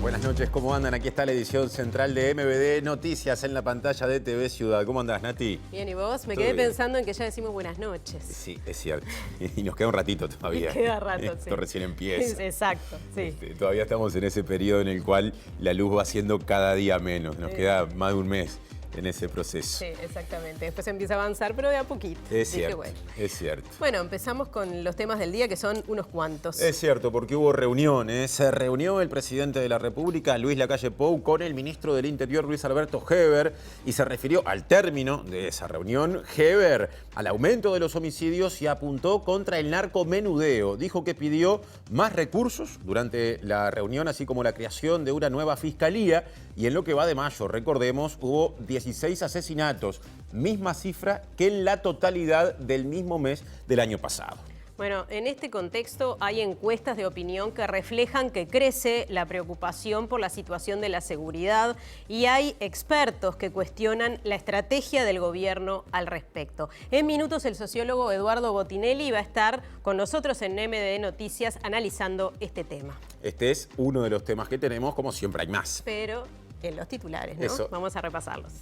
Buenas noches, ¿cómo andan? Aquí está la edición central de MBD Noticias en la pantalla de TV Ciudad. ¿Cómo andás, Nati? Bien, ¿y vos? Me quedé pensando en que ya decimos buenas noches. Sí, es cierto. Y nos queda un ratito todavía. Nos queda rato, sí. Esto recién empieza. Exacto, sí. Todavía estamos en ese periodo en el cual la luz va siendo cada día menos. Nos queda más de un mes en ese proceso. Sí, exactamente. Después empieza a avanzar, pero de a poquito. Es cierto, es cierto. Bueno, empezamos con los temas del día, que son unos cuantos. Es cierto, porque hubo reuniones. Se reunió el presidente de la República, Luis Lacalle Pou, con el ministro del Interior, Luis Alberto Heber, y se refirió al término de esa reunión, Heber, al aumento de los homicidios y apuntó contra el narcomenudeo. Dijo que pidió más recursos durante la reunión, así como la creación de una nueva fiscalía. Y en lo que va de mayo, recordemos, hubo 16 asesinatos, misma cifra que en la totalidad del mismo mes del año pasado. Bueno, en este contexto hay encuestas de opinión que reflejan que crece la preocupación por la situación de la seguridad y hay expertos que cuestionan la estrategia del gobierno al respecto. En minutos el sociólogo Eduardo Botinelli va a estar con nosotros en MBD Noticias analizando este tema. Este es uno de los temas que tenemos, como siempre hay más. Pero en los titulares, ¿no? Eso. Vamos a repasarlos.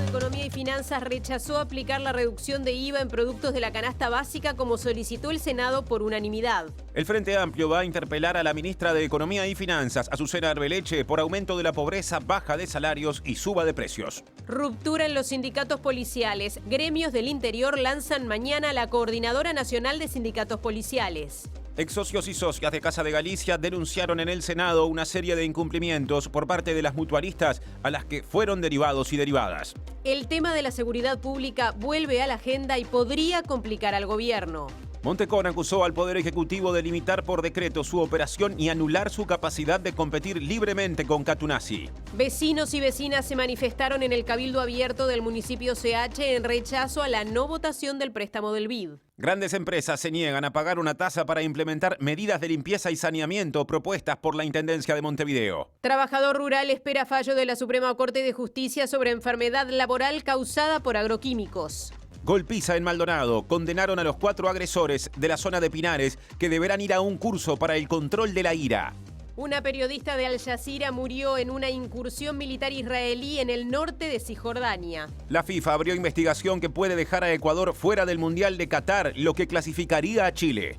Economía y Finanzas rechazó aplicar la reducción de IVA en productos de la canasta básica como solicitó el Senado por unanimidad. El Frente Amplio va a interpelar a la ministra de Economía y Finanzas, Azucena Arbeleche, por aumento de la pobreza, baja de salarios y suba de precios. Ruptura en los sindicatos policiales. Gremios del interior lanzan mañana la Coordinadora Nacional de Sindicatos Policiales. Ex socios y socias de Casa de Galicia denunciaron en el Senado una serie de incumplimientos por parte de las mutualistas a las que fueron derivados y derivadas. El tema de la seguridad pública vuelve a la agenda y podría complicar al gobierno. Montecón acusó al Poder Ejecutivo de limitar por decreto su operación y anular su capacidad de competir libremente con Catunasi. Vecinos y vecinas se manifestaron en el Cabildo Abierto del municipio CH en rechazo a la no votación del préstamo del BID. Grandes empresas se niegan a pagar una tasa para implementar medidas de limpieza y saneamiento propuestas por la Intendencia de Montevideo. Trabajador rural espera fallo de la Suprema Corte de Justicia sobre enfermedad laboral causada por agroquímicos. Golpiza en Maldonado. Condenaron a los 4 agresores de la zona de Pinares que deberán ir a un curso para el control de la ira. Una periodista de Al Jazeera murió en una incursión militar israelí en el norte de Cisjordania. La FIFA abrió investigación que puede dejar a Ecuador fuera del Mundial de Qatar, lo que clasificaría a Chile.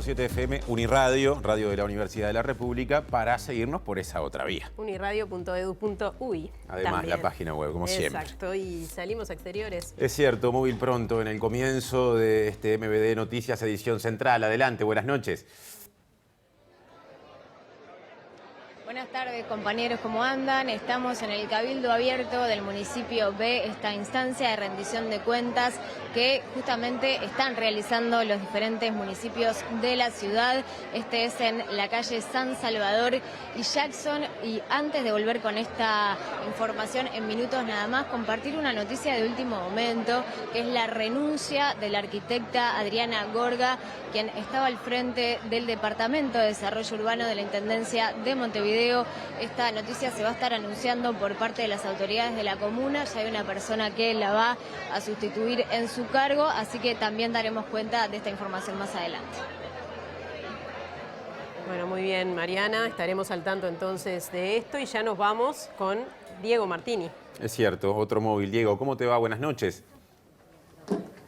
FM, Uniradio, radio de la Universidad de la República, para seguirnos por esa otra vía. Uniradio.edu.uy. Además, también. La página web, como siempre. Exacto, y salimos a exteriores. Es cierto, móvil pronto en el comienzo de este MBD Noticias edición central. Adelante, buenas noches. Buenas tardes, compañeros, ¿cómo andan? Estamos en el Cabildo Abierto del municipio B, esta instancia de rendición de cuentas que justamente están realizando los diferentes municipios de la ciudad. Este es en la calle San Salvador y Jackson. Y antes de volver con esta información en minutos nada más, compartir una noticia de último momento, que es la renuncia de la arquitecta Adriana Gorga, quien estaba al frente del Departamento de Desarrollo Urbano de la Intendencia de Montevideo. Esta noticia se va a estar anunciando por parte de las autoridades de la comuna. Ya hay una persona que la va a sustituir en su cargo, así que también daremos cuenta de esta información más adelante. Bueno, muy bien, Mariana. Estaremos al tanto entonces de esto y ya nos vamos con Diego Martini. Es cierto, otro móvil. Diego, ¿cómo te va? Buenas noches.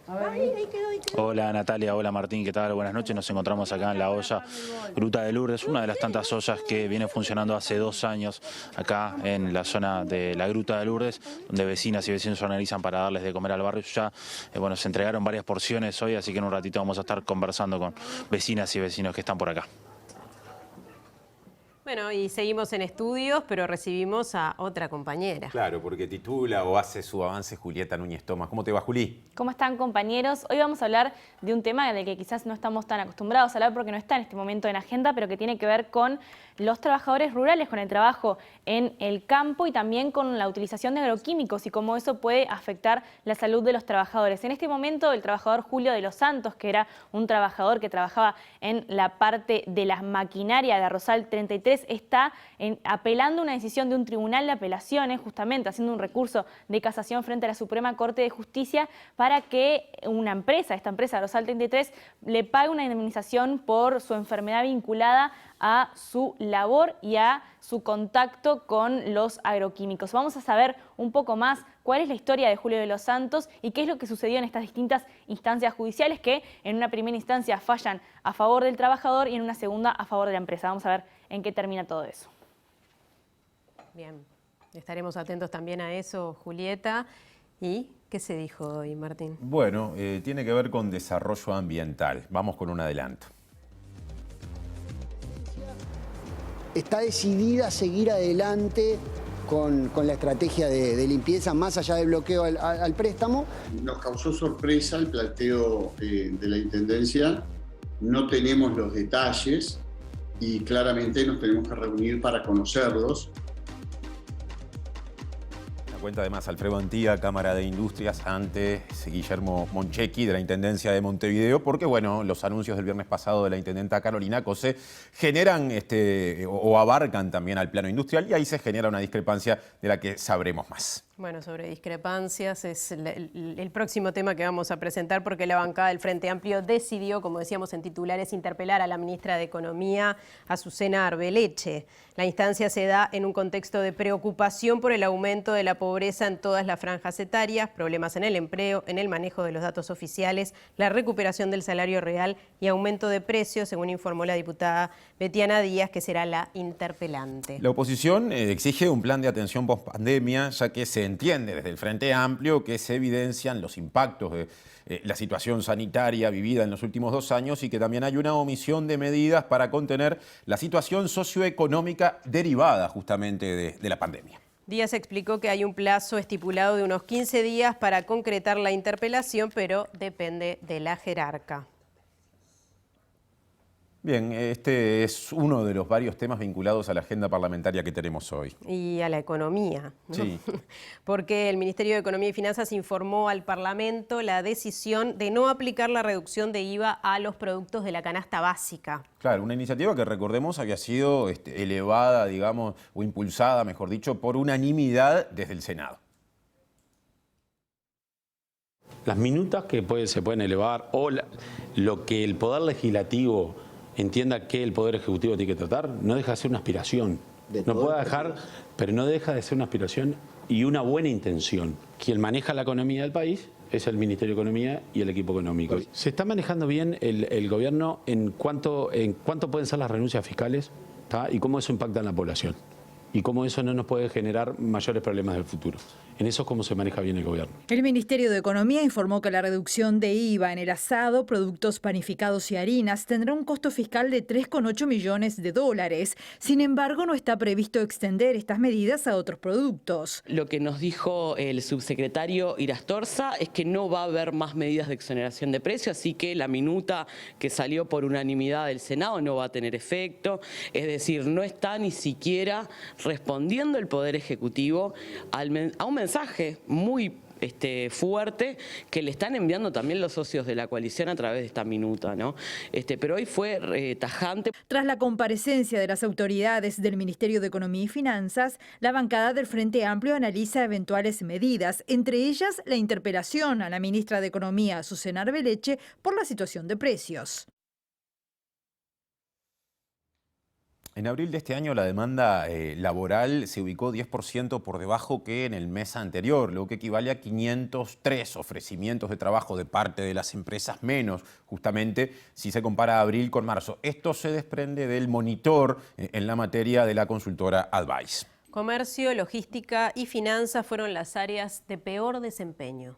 Ahí quedó. Hola Natalia, hola Martín, ¿qué tal? Buenas noches, nos encontramos acá en la olla Gruta de Lourdes, una de las tantas ollas que viene funcionando hace 2 años acá en la zona de la Gruta de Lourdes, donde vecinas y vecinos se organizan para darles de comer al barrio. Ya, bueno, se entregaron varias porciones hoy, así que en un ratito vamos a estar conversando con vecinas y vecinos que están por acá. Bueno, y seguimos en estudios, pero recibimos a otra compañera. Claro, porque titula o hace su avance Julieta Núñez Tomás. ¿Cómo te va, Juli? ¿Cómo están, compañeros? Hoy vamos a hablar de un tema del que quizás no estamos tan acostumbrados a hablar porque no está en este momento en agenda, pero que tiene que ver con los trabajadores rurales, con el trabajo en el campo y también con la utilización de agroquímicos y cómo eso puede afectar la salud de los trabajadores. En este momento, el trabajador Julio de los Santos, que era un trabajador que trabajaba en la parte de la maquinaria de Arrozal 33, está apelando una decisión de un tribunal de apelaciones, justamente haciendo un recurso de casación frente a la Suprema Corte de Justicia para que una empresa, esta empresa Arrozal 33, le pague una indemnización por su enfermedad vinculada a su labor y a su contacto con los agroquímicos. Vamos a saber un poco más cuál es la historia de Julio de los Santos y qué es lo que sucedió en estas distintas instancias judiciales que en una primera instancia fallan a favor del trabajador y en una segunda a favor de la empresa. Vamos a ver en qué termina todo eso. Bien, estaremos atentos también a eso, Julieta. ¿Y qué se dijo hoy, Martín? Bueno, tiene que ver con desarrollo ambiental. Vamos con un adelanto. Está decidida a seguir adelante con la estrategia de limpieza, más allá del bloqueo al préstamo. Nos causó sorpresa el planteo de la Intendencia. No tenemos los detalles y claramente nos tenemos que reunir para conocerlos. Cuenta además Alfredo Antía, Cámara de Industrias, ante Guillermo Monchequi de la Intendencia de Montevideo, porque bueno, los anuncios del viernes pasado de la intendenta Carolina Cose generan o abarcan también al plano industrial y ahí se genera una discrepancia de la que sabremos más. Bueno, sobre discrepancias es el próximo tema que vamos a presentar porque la bancada del Frente Amplio decidió, como decíamos en titulares, interpelar a la ministra de Economía, Azucena Arbeleche. La instancia se da en un contexto de preocupación por el aumento de la pobreza en todas las franjas etarias, problemas en el empleo, en el manejo de los datos oficiales, la recuperación del salario real y aumento de precios, según informó la diputada Betiana Díaz, que será la interpelante. La oposición exige un plan de atención post-pandemia, ya que se entiende desde el Frente Amplio que se evidencian los impactos de la situación sanitaria vivida en los últimos 2 años y que también hay una omisión de medidas para contener la situación socioeconómica derivada justamente de la pandemia. Díaz explicó que hay un plazo estipulado de unos 15 días para concretar la interpelación, pero depende de la jerarca. Bien, este es uno de los varios temas vinculados a la agenda parlamentaria que tenemos hoy. Y a la economía, ¿no? Sí. Porque el Ministerio de Economía y Finanzas informó al Parlamento la decisión de no aplicar la reducción de IVA a los productos de la canasta básica. Claro, una iniciativa que recordemos había sido elevada, digamos, o impulsada, mejor dicho, por unanimidad desde el Senado. Las minutas que se pueden elevar o lo que el Poder Legislativo entienda que el Poder Ejecutivo tiene que tratar, no deja de ser una aspiración. No puede dejar, pero no deja de ser una aspiración y una buena intención. Quien maneja la economía del país es el Ministerio de Economía y el equipo económico. ¿Se está manejando bien el gobierno en cuánto pueden ser las renuncias fiscales? ¿Tá? Y cómo eso impacta en la población? Y cómo eso no nos puede generar mayores problemas del futuro. En eso es cómo se maneja bien el gobierno. El Ministerio de Economía informó que la reducción de IVA en el asado, productos panificados y harinas tendrá un costo fiscal de 3,8 millones de dólares. Sin embargo, no está previsto extender estas medidas a otros productos. Lo que nos dijo el subsecretario Irastorza es que no va a haber más medidas de exoneración de precios, así que la minuta que salió por unanimidad del Senado no va a tener efecto. Es decir, no está ni siquiera respondiendo el Poder Ejecutivo a un mensaje muy fuerte que le están enviando también los socios de la coalición a través de esta minuta, ¿no? Pero hoy fue tajante. Tras la comparecencia de las autoridades del Ministerio de Economía y Finanzas, la bancada del Frente Amplio analiza eventuales medidas, entre ellas la interpelación a la ministra de Economía, Azucena Arbeleche, por la situación de precios. En abril de este año la demanda laboral se ubicó 10% por debajo que en el mes anterior, lo que equivale a 503 ofrecimientos de trabajo de parte de las empresas menos, justamente si se compara abril con marzo. Esto se desprende del monitor en la materia de la consultora Advice. Comercio, logística y finanzas fueron las áreas de peor desempeño.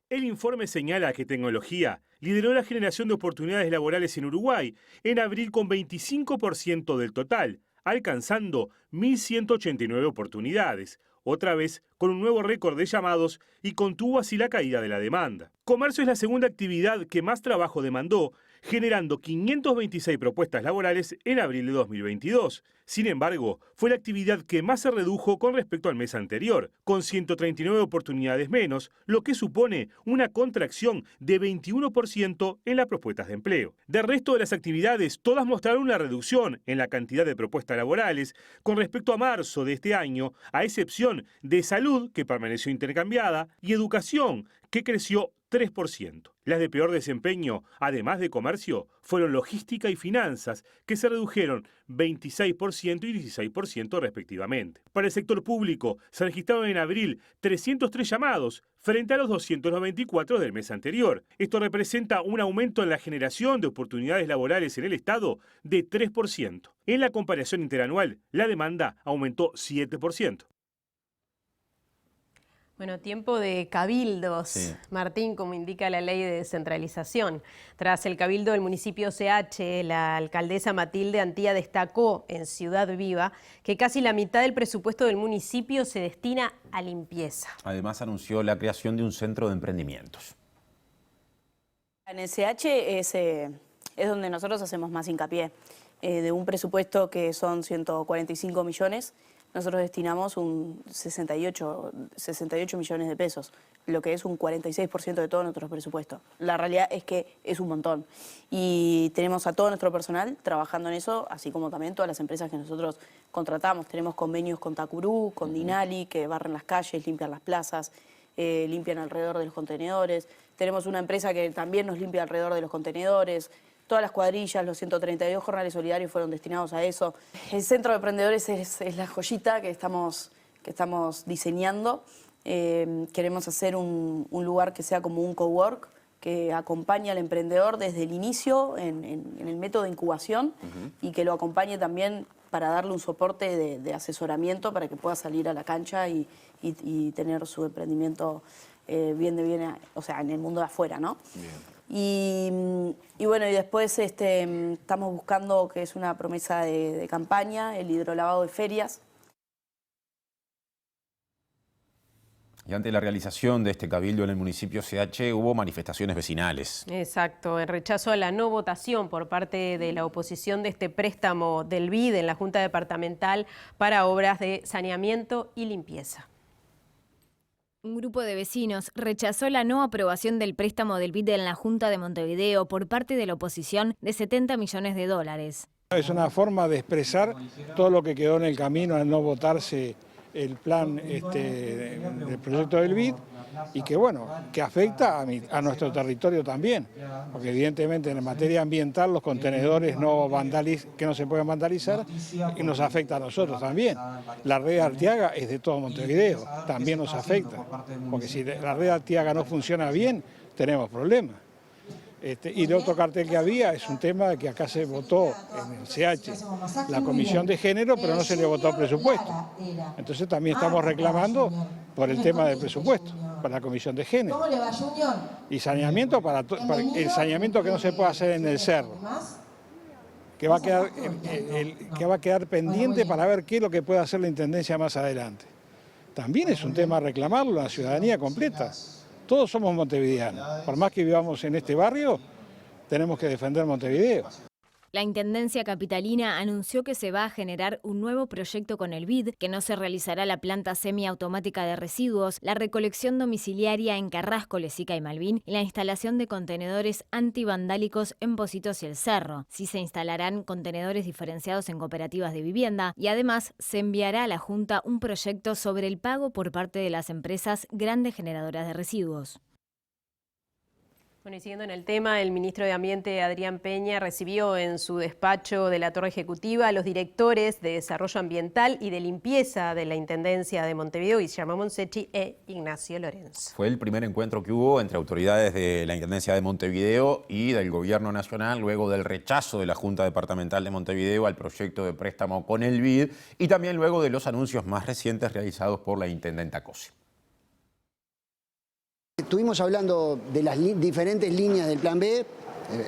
El informe señala que tecnología lideró la generación de oportunidades laborales en Uruguay en abril con 25% del total, alcanzando 1.189 oportunidades, otra vez con un nuevo récord de llamados y contuvo así la caída de la demanda. Comercio es la segunda actividad que más trabajo demandó, generando 526 propuestas laborales en abril de 2022. Sin embargo, fue la actividad que más se redujo con respecto al mes anterior, con 139 oportunidades menos, lo que supone una contracción de 21% en las propuestas de empleo. Del resto de las actividades, todas mostraron una reducción en la cantidad de propuestas laborales con respecto a marzo de este año, a excepción de salud, que permaneció intercambiada, y educación, que creció 3%. Las de peor desempeño, además de comercio, fueron logística y finanzas, que se redujeron 26% y 16% respectivamente. Para el sector público, se registraron en abril 303 llamados, frente a los 294 del mes anterior. Esto representa un aumento en la generación de oportunidades laborales en el Estado de 3%. En la comparación interanual, la demanda aumentó 7%. Bueno, tiempo de cabildos, Sí. Martín, como indica la ley de descentralización. Tras el cabildo del municipio CH, la alcaldesa Matilde Antía destacó en Ciudad Viva que casi la mitad del presupuesto del municipio se destina a limpieza. Además anunció la creación de un centro de emprendimientos. En el CH es donde nosotros hacemos más hincapié. De un presupuesto que son 145 millones, nosotros destinamos un 68 millones de pesos, lo que es un 46% de todo nuestro presupuesto. La realidad es que es un montón. Y tenemos a todo nuestro personal trabajando en eso, así como también todas las empresas que nosotros contratamos. Tenemos convenios con Tacurú, con Dinali, que barren las calles, limpian las plazas, limpian alrededor de los contenedores. Tenemos una empresa que también nos limpia alrededor de los contenedores. Todas las cuadrillas, los 132 jornales solidarios fueron destinados a eso. El Centro de Emprendedores es la joyita que estamos diseñando. Queremos hacer un lugar que sea como un cowork, que acompañe al emprendedor desde el inicio en el método de incubación y que lo acompañe también para darle un soporte de asesoramiento para que pueda salir a la cancha y tener su emprendimiento o sea, en el mundo de afuera, ¿no? Bien. Y bueno, y después estamos buscando, que es una promesa de campaña, el hidrolavado de ferias. Y ante la realización de este cabildo en el municipio CH hubo manifestaciones vecinales. Exacto, en rechazo a la no votación por parte de la oposición de este préstamo del BID en la Junta Departamental para obras de saneamiento y limpieza. Un grupo de vecinos rechazó la no aprobación del préstamo del BID en la Junta de Montevideo por parte de la oposición de 70 millones de dólares. Es una forma de expresar todo lo que quedó en el camino al no votarse el plan del proyecto del BID y que, bueno, que afecta a nuestro territorio también, porque evidentemente en materia ambiental los contenedores que no se pueden vandalizar y nos afecta a nosotros también. La red Arteaga es de todo Montevideo, también nos afecta, porque si la red Arteaga no funciona bien, tenemos problemas. Y el otro cartel que había es un tema que acá se votó en el CH, la comisión de género, pero no se le votó el presupuesto. Entonces también estamos reclamando por el tema del presupuesto, para la comisión de género. Y saneamiento para el saneamiento que no se puede hacer en el cerro, que va a quedar pendiente para ver qué es lo que puede hacer la Intendencia más adelante. También es un tema a reclamarlo a la ciudadanía completa. Todos somos montevideanos. Por más que vivamos en este barrio, tenemos que defender Montevideo. La Intendencia Capitalina anunció que se va a generar un nuevo proyecto con el BID, que no se realizará la planta semiautomática de residuos, la recolección domiciliaria en Carrasco, Lesica y Malvin y la instalación de contenedores antivandálicos en Pocitos y El Cerro. Sí se instalarán contenedores diferenciados en cooperativas de vivienda y además se enviará a la Junta un proyecto sobre el pago por parte de las empresas grandes generadoras de residuos. Bueno, y siguiendo en el tema, el ministro de Ambiente, Adrián Peña, recibió en su despacho de la Torre Ejecutiva a los directores de Desarrollo Ambiental y de Limpieza de la Intendencia de Montevideo, Guillermo Monsechi e Ignacio Lorenzo. Fue el primer encuentro que hubo entre autoridades de la Intendencia de Montevideo y del Gobierno Nacional luego del rechazo de la Junta Departamental de Montevideo al proyecto de préstamo con el BID y también luego de los anuncios más recientes realizados por la Intendenta Cosi. Estuvimos hablando de las diferentes líneas del Plan B,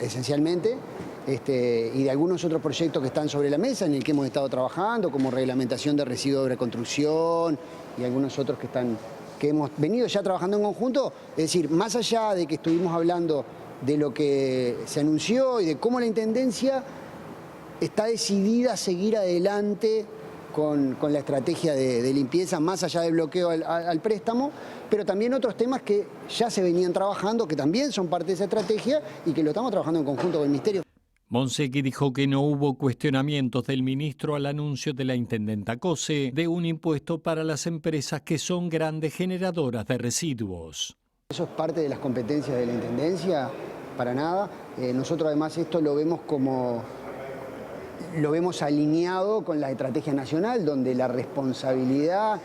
esencialmente, y de algunos otros proyectos que están sobre la mesa en el que hemos estado trabajando, como reglamentación de residuos de reconstrucción y algunos otros que hemos venido ya trabajando en conjunto. Es decir, más allá de que estuvimos hablando de lo que se anunció y de cómo la Intendencia está decidida a seguir adelante con la estrategia de limpieza, más allá del bloqueo al préstamo, pero también otros temas que ya se venían trabajando, que también son parte de esa estrategia y que lo estamos trabajando en conjunto con el Ministerio. Monsecchi dijo que no hubo cuestionamientos del ministro al anuncio de la intendenta Cose de un impuesto para las empresas que son grandes generadoras de residuos. Eso es parte de las competencias de la Intendencia, para nada. Nosotros además esto lo vemos alineado con la estrategia nacional, donde la responsabilidad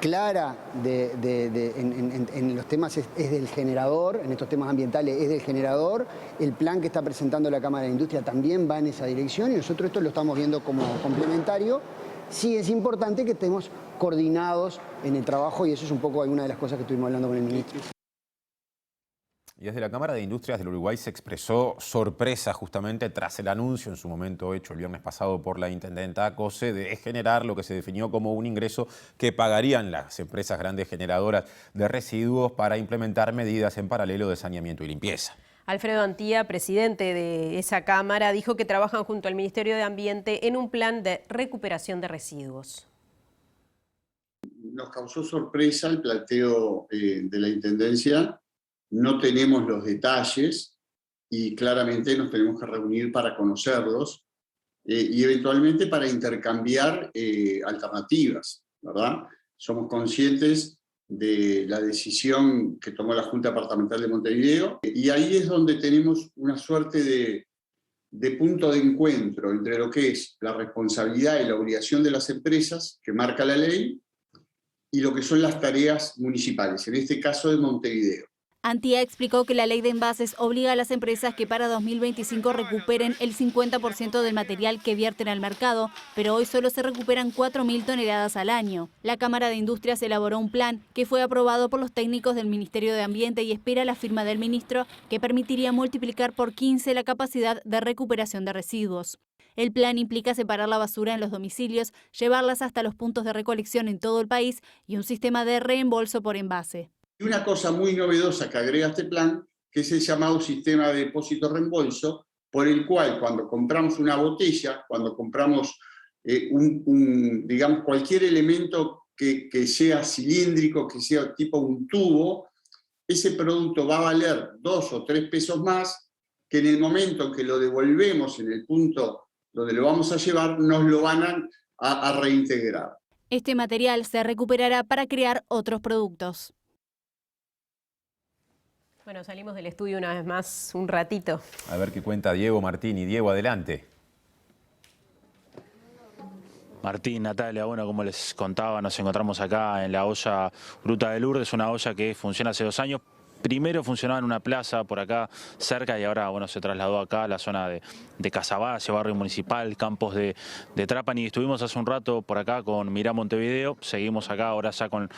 clara en los temas es del generador, en estos temas ambientales es del generador. El plan que está presentando la Cámara de Industria también va en esa dirección y nosotros esto lo estamos viendo como complementario. Sí es importante que estemos coordinados en el trabajo y eso es un poco alguna de las cosas que estuvimos hablando con el ministro. Y desde la Cámara de Industrias del Uruguay se expresó sorpresa justamente tras el anuncio en su momento hecho el viernes pasado por la intendenta Cose de generar lo que se definió como un ingreso que pagarían las empresas grandes generadoras de residuos para implementar medidas en paralelo de saneamiento y limpieza. Alfredo Antía, presidente de esa Cámara, dijo que trabajan junto al Ministerio de Ambiente en un plan de recuperación de residuos. Nos causó sorpresa el planteo de la Intendencia. No tenemos los detalles y claramente nos tenemos que reunir para conocerlos y eventualmente para intercambiar alternativas, ¿verdad? Somos conscientes de la decisión que tomó la Junta Departamental de Montevideo y ahí es donde tenemos una suerte de punto de encuentro entre lo que es la responsabilidad y la obligación de las empresas que marca la ley y lo que son las tareas municipales, en este caso de Montevideo. Antía explicó que la ley de envases obliga a las empresas que para 2025 recuperen el 50% del material que vierten al mercado, pero hoy solo se recuperan 4.000 toneladas al año. La Cámara de Industrias elaboró un plan que fue aprobado por los técnicos del Ministerio de Ambiente y espera la firma del ministro, que permitiría multiplicar por 15 la capacidad de recuperación de residuos. El plan implica separar la basura en los domicilios, llevarlas hasta los puntos de recolección en todo el país y un sistema de reembolso por envase. Y una cosa muy novedosa que agrega este plan, que es el llamado sistema de depósito-reembolso, por el cual cuando compramos una botella, cuando compramos digamos, cualquier elemento que sea cilíndrico, que sea tipo un tubo, ese producto va a valer 2 o 3 pesos más, que en el momento en que lo devolvemos en el punto donde lo vamos a llevar, nos lo van a reintegrar. Este material se recuperará para crear otros productos. Bueno, salimos del estudio una vez más un ratito. A ver qué cuenta Diego Martini. Diego, adelante. Martín, Natalia, bueno, como les contaba, nos encontramos acá en la olla Gruta de Lourdes, una olla que funciona hace 2 años. Primero funcionaba en una plaza por acá cerca y ahora bueno, se trasladó acá a la zona de Casaballe, barrio municipal, campos de Trapani. Estuvimos hace un rato por acá con Mirá Montevideo, seguimos acá ahora ya con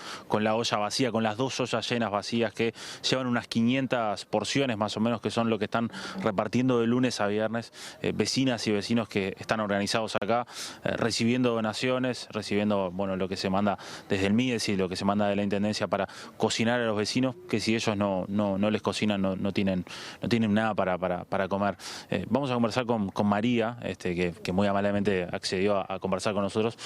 la olla vacía, con las 2 ollas llenas vacías que llevan unas 500 porciones más o menos, que son lo que están repartiendo de lunes a viernes, vecinas y vecinos que están organizados acá, recibiendo donaciones, recibiendo bueno, lo que se manda desde el MIDES y lo que se manda de la Intendencia para cocinar a los vecinos, que si ellos no les cocinan, no tienen nada para comer. Vamos a conversar con María, que muy amablemente accedió a conversar con nosotros,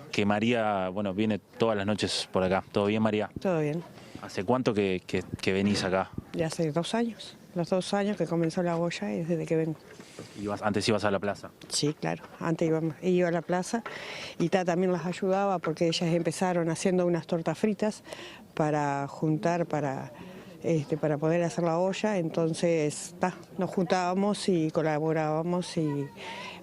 que María, bueno, viene todas las noches por acá. ¿Todo bien, María? Todo bien. ¿Hace cuánto que venís acá? Ya hace 2 años. Los 2 años que comenzó la olla y desde que vengo. ¿Antes ibas a la plaza? Sí, claro. Antes iba a la plaza y también las ayudaba porque ellas empezaron haciendo unas tortas fritas para juntar, para poder hacer la olla, entonces nos juntábamos y colaborábamos y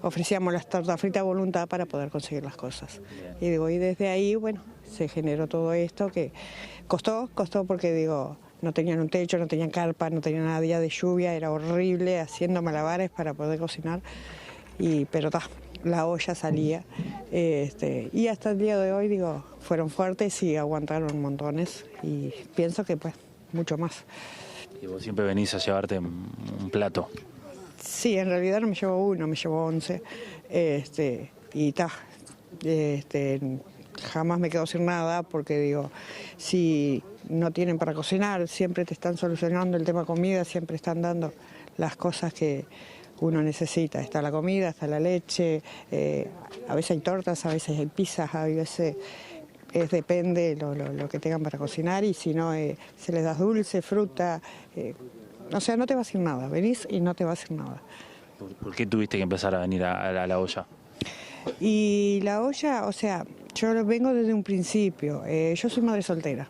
ofrecíamos las tortas fritas a voluntad para poder conseguir las cosas. Y desde ahí, bueno, se generó todo esto que costó porque no tenían un techo, no tenían carpa, no tenían nada, día de lluvia, era horrible haciendo malabares para poder cocinar, pero la olla salía y hasta el día de hoy fueron fuertes y aguantaron montones y pienso que pues mucho más. Y vos siempre venís a llevarte un plato. Sí, en realidad no me llevo uno, me llevo 11. Y ta, jamás me quedo sin nada porque digo, si no tienen para cocinar, siempre te están solucionando el tema comida, siempre están dando las cosas que uno necesita. Está la comida, está la leche, a veces hay tortas, a veces hay pizzas, a veces depende lo que tengan para cocinar y si no, se les da dulce, fruta, o sea, no te vas sin nada, venís y no te vas sin nada. ¿Por qué tuviste que empezar a venir a la olla? Y la olla, o sea, yo vengo desde un principio, yo soy madre soltera.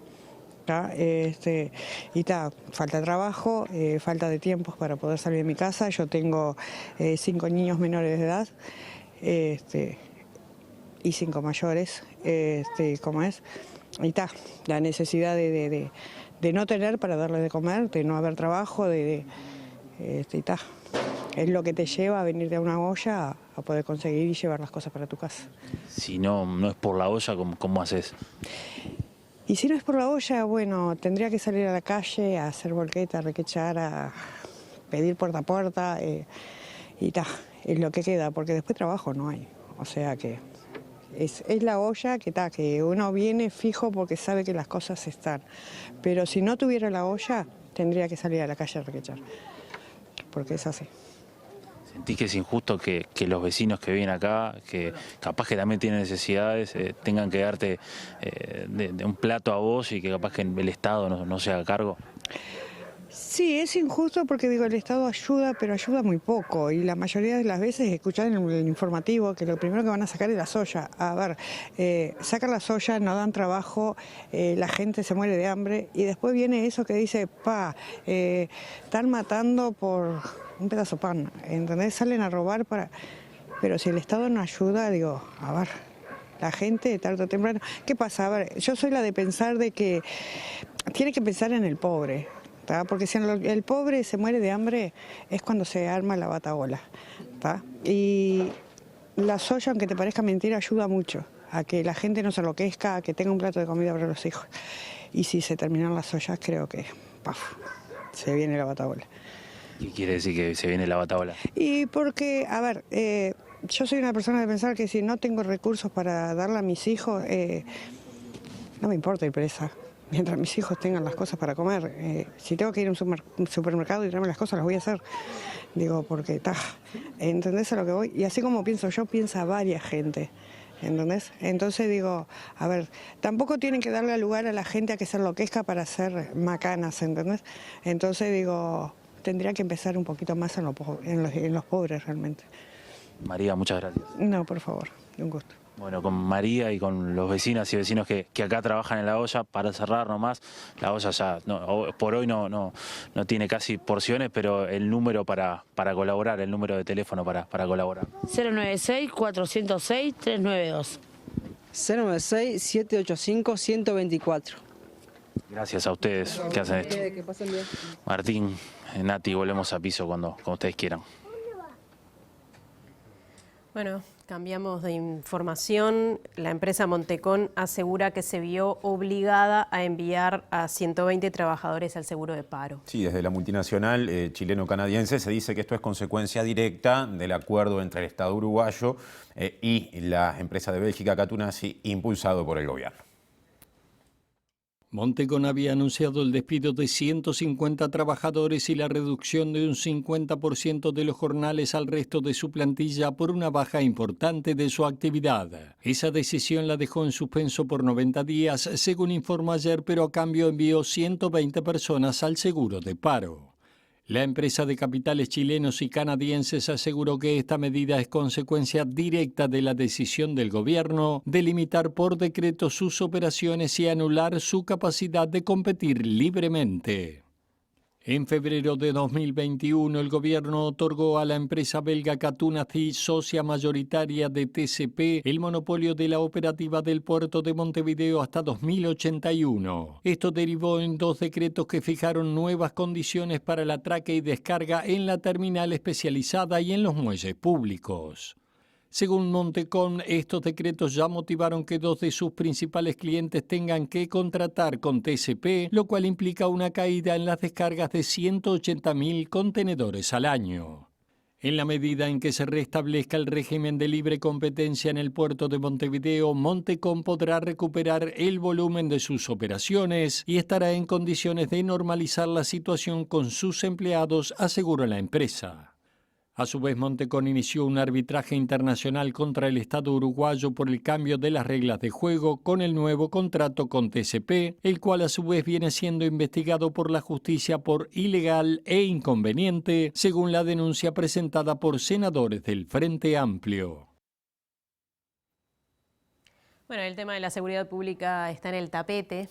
Y falta de trabajo, falta de tiempos para poder salir de mi casa. Yo tengo 5 niños menores de edad y 5 mayores, ¿cómo es? Y la necesidad de no tener para darles de comer, de no haber trabajo, es lo que te lleva a venir de una olla a poder conseguir y llevar las cosas para tu casa. Si no es por la olla, ¿cómo haces? Y si no es por la olla, bueno, tendría que salir a la calle a hacer volqueta, a requechar, a pedir puerta a puerta, es lo que queda, porque después trabajo no hay. O sea que es la olla que uno viene fijo porque sabe que las cosas están. Pero si no tuviera la olla, tendría que salir a la calle a requechar, porque es así. ¿Sentís que es injusto que los vecinos que viven acá, que capaz que también tienen necesidades, tengan que darte de un plato a vos y que capaz que el Estado no se haga cargo? Sí, es injusto porque digo, el Estado ayuda, pero ayuda muy poco. Y la mayoría de las veces escuchan en el informativo que lo primero que van a sacar es la soya. A ver, sacan la soya, no dan trabajo, la gente se muere de hambre y después viene eso que dice, están matando por un pedazo de pan, ¿entendés? Salen a robar Pero si el Estado no ayuda, digo, a ver, la gente tarde o temprano... ¿Qué pasa? A ver, yo soy la de pensar de que tiene que pensar en el pobre, ¿tá? Porque si el pobre se muere de hambre es cuando se arma la batahola, ¿tá? Y la soya, aunque te parezca mentira, ayuda mucho a que la gente no se enloquezca, a que tenga un plato de comida para los hijos. Y si se terminan las ollas, creo que se viene la batahola. ¿Qué quiere decir que se viene la batahola? Y porque, a ver, yo soy una persona de pensar que si no tengo recursos para darle a mis hijos, no me importa ir presa. Mientras mis hijos tengan las cosas para comer. Si tengo que ir a un supermercado y traerme las cosas, las voy a hacer. Digo, porque, ¿entendés a lo que voy? Y así como pienso yo, piensa varias gente. ¿Entendés? Entonces digo, a ver, tampoco tienen que darle lugar a la gente a que se enloquezca para hacer macanas, ¿entendés? Entonces digo, tendría que empezar un poquito más en los pobres realmente. María, muchas gracias. No, por favor, un gusto. Bueno, con María y con los vecinas y vecinos que acá trabajan en la olla, para cerrar nomás, la olla ya por hoy no tiene casi porciones, pero el número para colaborar, el número de teléfono para colaborar. 096-406-392. 096-785-124. Gracias a ustedes que hacen esto. Que pasen bien. Martín, Nati, volvemos a piso cuando ustedes quieran. Bueno, cambiamos de información. La empresa Montecón asegura que se vio obligada a enviar a 120 trabajadores al seguro de paro. Sí, desde la multinacional chileno-canadiense se dice que esto es consecuencia directa del acuerdo entre el Estado uruguayo y la empresa de Bélgica Catunasi, impulsado por el gobierno. Montecón había anunciado el despido de 150 trabajadores y la reducción de un 50% de los jornales al resto de su plantilla por una baja importante de su actividad. Esa decisión la dejó en suspenso por 90 días, según informó ayer, pero a cambio envió 120 personas al seguro de paro. La empresa de capitales chilenos y canadienses aseguró que esta medida es consecuencia directa de la decisión del gobierno de limitar por decreto sus operaciones y anular su capacidad de competir libremente. En febrero de 2021, el gobierno otorgó a la empresa belga Catunasi, socia mayoritaria de TCP, el monopolio de la operativa del puerto de Montevideo hasta 2081. Esto derivó en 2 decretos que fijaron nuevas condiciones para el atraque y descarga en la terminal especializada y en los muelles públicos. Según Montecón, estos decretos ya motivaron que 2 de sus principales clientes tengan que contratar con TCP, lo cual implica una caída en las descargas de 180.000 contenedores al año. En la medida en que se restablezca el régimen de libre competencia en el puerto de Montevideo, Montecón podrá recuperar el volumen de sus operaciones y estará en condiciones de normalizar la situación con sus empleados, aseguró la empresa. A su vez, Montecón inició un arbitraje internacional contra el Estado uruguayo por el cambio de las reglas de juego con el nuevo contrato con TCP, el cual a su vez viene siendo investigado por la justicia por ilegal e inconveniente, según la denuncia presentada por senadores del Frente Amplio. Bueno, el tema de la seguridad pública está en el tapete,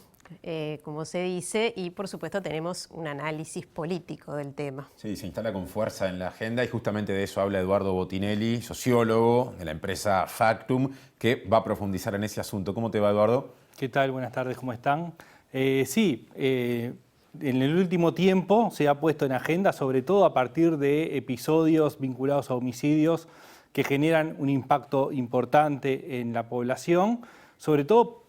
como se dice, y por supuesto tenemos un análisis político del tema. Sí, se instala con fuerza en la agenda y justamente de eso habla Eduardo Botinelli, sociólogo de la empresa Factum, que va a profundizar en ese asunto. ¿Cómo te va, Eduardo? ¿Qué tal? Buenas tardes, ¿cómo están? En el último tiempo se ha puesto en agenda, sobre todo a partir de episodios vinculados a homicidios que generan un impacto importante en la población, sobre todo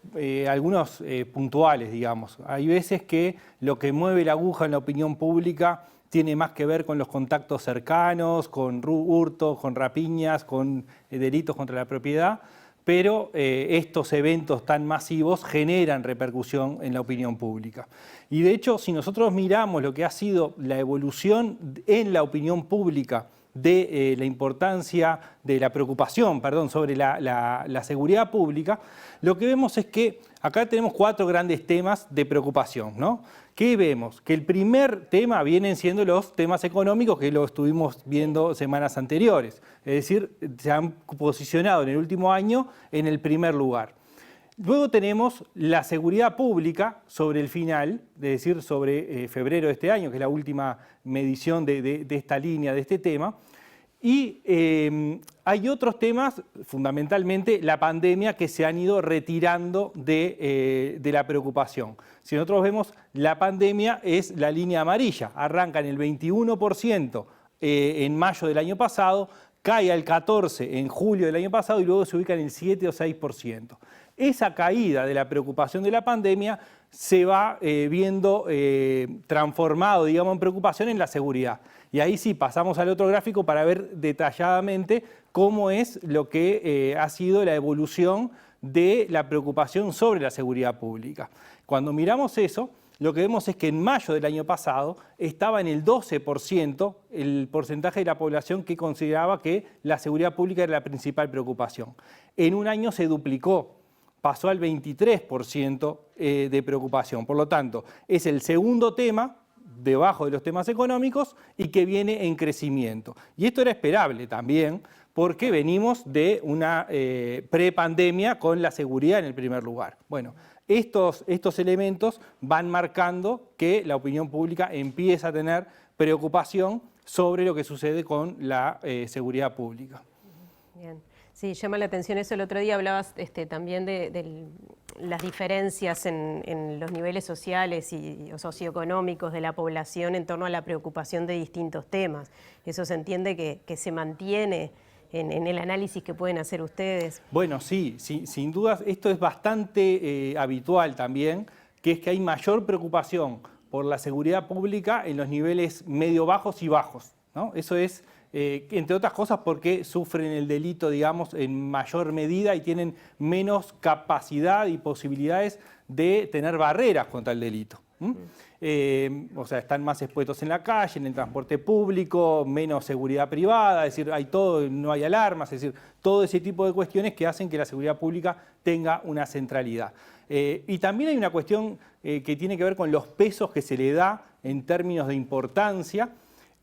algunos puntuales, digamos. Hay veces que lo que mueve la aguja en la opinión pública tiene más que ver con los contactos cercanos, con hurtos, con rapiñas, con delitos contra la propiedad, pero estos eventos tan masivos generan repercusión en la opinión pública. Y de hecho, si nosotros miramos lo que ha sido la evolución en la opinión pública de la importancia, de la preocupación, sobre la seguridad pública, lo que vemos es que acá tenemos 4 grandes temas de preocupación, ¿no? ¿Qué vemos? Que el primer tema vienen siendo los temas económicos, que lo estuvimos viendo semanas anteriores. Es decir, se han posicionado en el último año en el primer lugar. Luego tenemos la seguridad pública sobre el final, es decir, sobre febrero de este año, que es la última medición de esta línea, de este tema. Y hay otros temas, fundamentalmente la pandemia, que se han ido retirando de la preocupación. Si nosotros vemos, la pandemia es la línea amarilla, arranca en el 21% en mayo del año pasado, cae al 14% en julio del año pasado y luego se ubica en el 7 o 6%. Esa caída de la preocupación de la pandemia se va viendo transformado, digamos, en preocupación en la seguridad. Y ahí sí, pasamos al otro gráfico para ver detalladamente cómo es lo que ha sido la evolución de la preocupación sobre la seguridad pública. Cuando miramos eso, lo que vemos es que en mayo del año pasado estaba en el 12% el porcentaje de la población que consideraba que la seguridad pública era la principal preocupación. En un año se duplicó, pasó al 23% de preocupación. Por lo tanto, es el segundo tema, debajo de los temas económicos, y que viene en crecimiento. Y esto era esperable también, porque venimos de una prepandemia con la seguridad en el primer lugar. Bueno, estos elementos van marcando que la opinión pública empieza a tener preocupación sobre lo que sucede con la seguridad pública. Bien. Sí, llama la atención eso. El otro día hablabas también de las diferencias en los niveles sociales o socioeconómicos de la población en torno a la preocupación de distintos temas. Eso se entiende que se mantiene en el análisis que pueden hacer ustedes. Bueno, sí, sin dudas, esto es bastante habitual también, que es que hay mayor preocupación por la seguridad pública en los niveles medio bajos y bajos, ¿no? Eso es, entre otras cosas, porque sufren el delito, digamos, en mayor medida y tienen menos capacidad y posibilidades de tener barreras contra el delito. O sea, están más expuestos en la calle, en el transporte público, menos seguridad privada, es decir, hay todo, no hay alarmas, es decir, todo ese tipo de cuestiones que hacen que la seguridad pública tenga una centralidad. Y también hay una cuestión que tiene que ver con los pesos que se le da en términos de importancia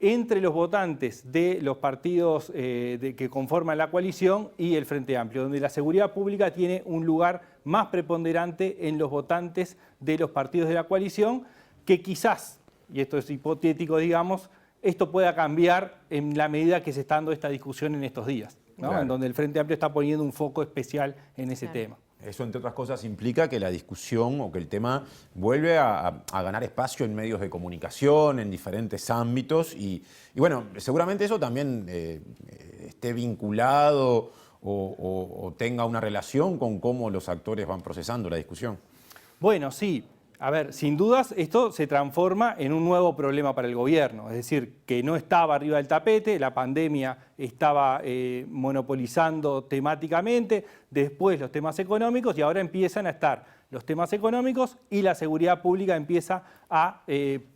entre los votantes de los partidos que conforman la coalición y el Frente Amplio, donde la seguridad pública tiene un lugar más preponderante en los votantes de los partidos de la coalición, que quizás, y esto es hipotético, digamos, esto pueda cambiar en la medida que se está dando esta discusión en estos días, ¿no? Claro. En donde el Frente Amplio está poniendo un foco especial en ese tema. Eso, entre otras cosas, implica que la discusión o que el tema vuelve a ganar espacio en medios de comunicación, en diferentes ámbitos y bueno, seguramente eso también esté vinculado o tenga una relación con cómo los actores van procesando la discusión. Bueno, sí. A ver, sin dudas esto se transforma en un nuevo problema para el gobierno, es decir, que no estaba arriba del tapete, la pandemia estaba monopolizando temáticamente, después los temas económicos y ahora empiezan a estar los temas económicos y la seguridad pública empieza a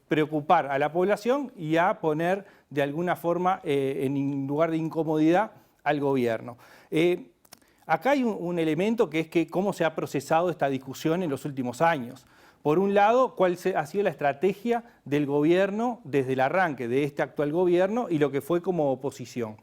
preocupar a la población y a poner de alguna forma en lugar de incomodidad al gobierno. Acá hay un elemento que es que cómo se ha procesado esta discusión en los últimos años. Por un lado, cuál ha sido la estrategia del gobierno desde el arranque de este actual gobierno y lo que fue como oposición.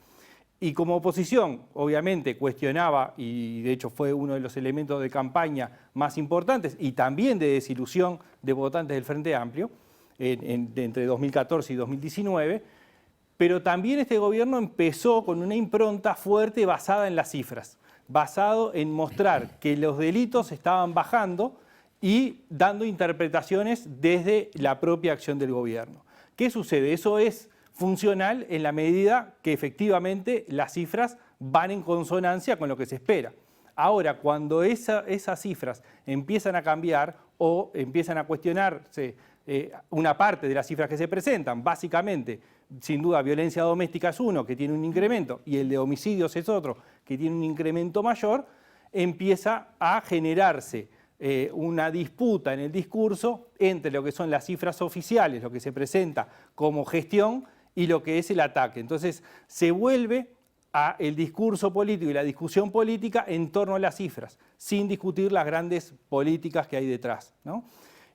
Y como oposición, obviamente, cuestionaba, y de hecho fue uno de los elementos de campaña más importantes y también de desilusión de votantes del Frente Amplio, entre 2014 y 2019, pero también este gobierno empezó con una impronta fuerte basada en las cifras, basado en mostrar que los delitos estaban bajando y dando interpretaciones desde la propia acción del gobierno. ¿Qué sucede? Eso es funcional en la medida que efectivamente las cifras van en consonancia con lo que se espera. Ahora, cuando esas cifras empiezan a cambiar o empiezan a cuestionarse una parte de las cifras que se presentan, básicamente, sin duda, violencia doméstica es uno, que tiene un incremento, y el de homicidios es otro, que tiene un incremento mayor, empieza a generarse una disputa en el discurso entre lo que son las cifras oficiales, lo que se presenta como gestión y lo que es el ataque. Entonces se vuelve a el discurso político y la discusión política en torno a las cifras, sin discutir las grandes políticas que hay detrás, ¿no?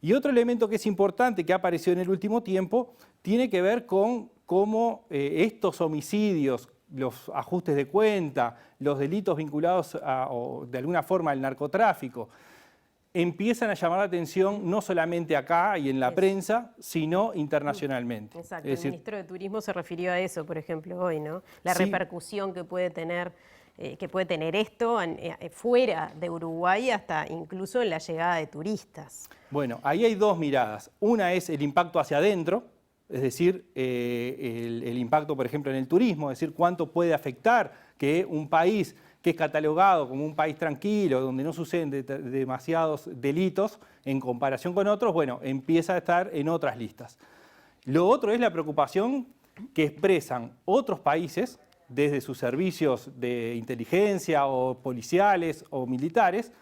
Y otro elemento que es importante que ha aparecido en el último tiempo tiene que ver con cómo estos homicidios, los ajustes de cuenta, los delitos vinculados o de alguna forma al narcotráfico, empiezan a llamar la atención no solamente acá y en la prensa, sino internacionalmente. Exacto, es decir, el ministro de Turismo se refirió a eso, por ejemplo, hoy, ¿no? La repercusión que puede tener esto fuera de Uruguay, hasta incluso en la llegada de turistas. Bueno, ahí hay dos miradas. Una es el impacto hacia adentro, es decir, el impacto, por ejemplo, en el turismo, es decir, cuánto puede afectar que un país que es catalogado como un país tranquilo, donde no suceden demasiados delitos en comparación con otros, bueno, empieza a estar en otras listas. Lo otro es la preocupación que expresan otros países desde sus servicios de inteligencia o policiales o militares,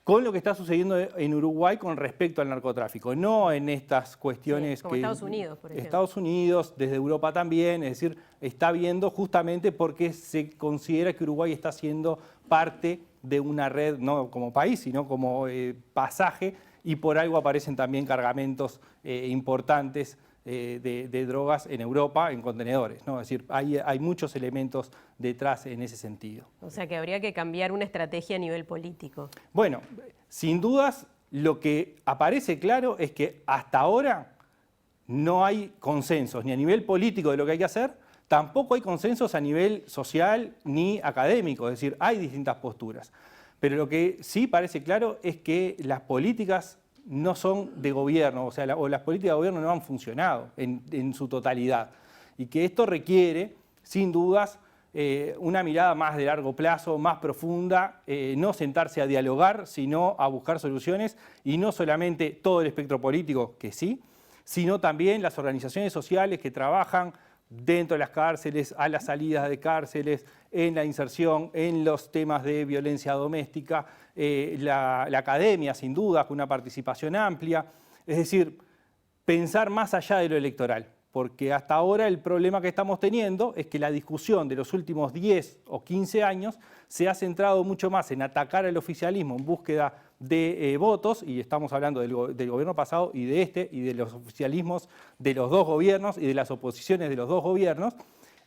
con lo que está sucediendo en Uruguay con respecto al narcotráfico, no en estas cuestiones como Estados Unidos, por ejemplo. Estados Unidos, desde Europa también, es decir, está viendo justamente porque se considera que Uruguay está siendo parte de una red, no como país, sino como pasaje, y por algo aparecen también cargamentos importantes de drogas en Europa en contenedores, ¿no? Es decir, hay muchos elementos detrás en ese sentido. O sea que habría que cambiar una estrategia a nivel político. Bueno, sin dudas, lo que aparece claro es que hasta ahora no hay consensos ni a nivel político de lo que hay que hacer, tampoco hay consensos a nivel social ni académico, es decir, hay distintas posturas. Pero lo que sí parece claro es que las políticas no son de gobierno, o sea, las políticas de gobierno no han funcionado en su totalidad. Y que esto requiere, sin dudas, una mirada más de largo plazo, más profunda, no sentarse a dialogar, sino a buscar soluciones, y no solamente todo el espectro político, que sí, sino también las organizaciones sociales que trabajan dentro de las cárceles, a las salidas de cárceles, en la inserción, en los temas de violencia doméstica, la academia, sin duda, con una participación amplia. Es decir, pensar más allá de lo electoral, porque hasta ahora el problema que estamos teniendo es que la discusión de los últimos 10 o 15 años se ha centrado mucho más en atacar al oficialismo en búsqueda de votos, y estamos hablando del gobierno pasado y de este, y de los oficialismos de los dos gobiernos y de las oposiciones de los dos gobiernos,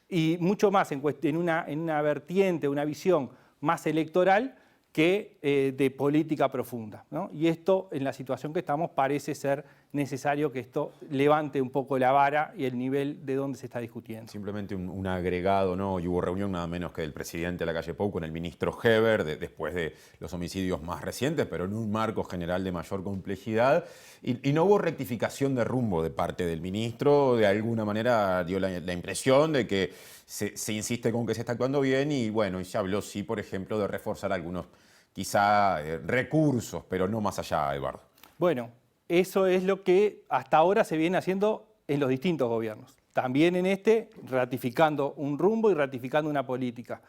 y mucho más en una vertiente, una visión más electoral que de política profunda, ¿no? Y esto, en la situación que estamos, parece ser necesario que esto levante un poco la vara y el nivel de donde se está discutiendo. Simplemente un agregado, ¿no? Y hubo reunión nada menos que del presidente Lacalle Pou con el ministro Heber después de los homicidios más recientes, pero en un marco general de mayor complejidad. Y no hubo rectificación de rumbo de parte del ministro. De alguna manera dio la impresión de que se insiste con que se está actuando bien y bueno, y se habló sí, por ejemplo, de reforzar algunos quizá recursos, pero no más allá, Eduardo. Bueno, eso es lo que hasta ahora se viene haciendo en los distintos gobiernos. También en este, ratificando un rumbo y ratificando una política.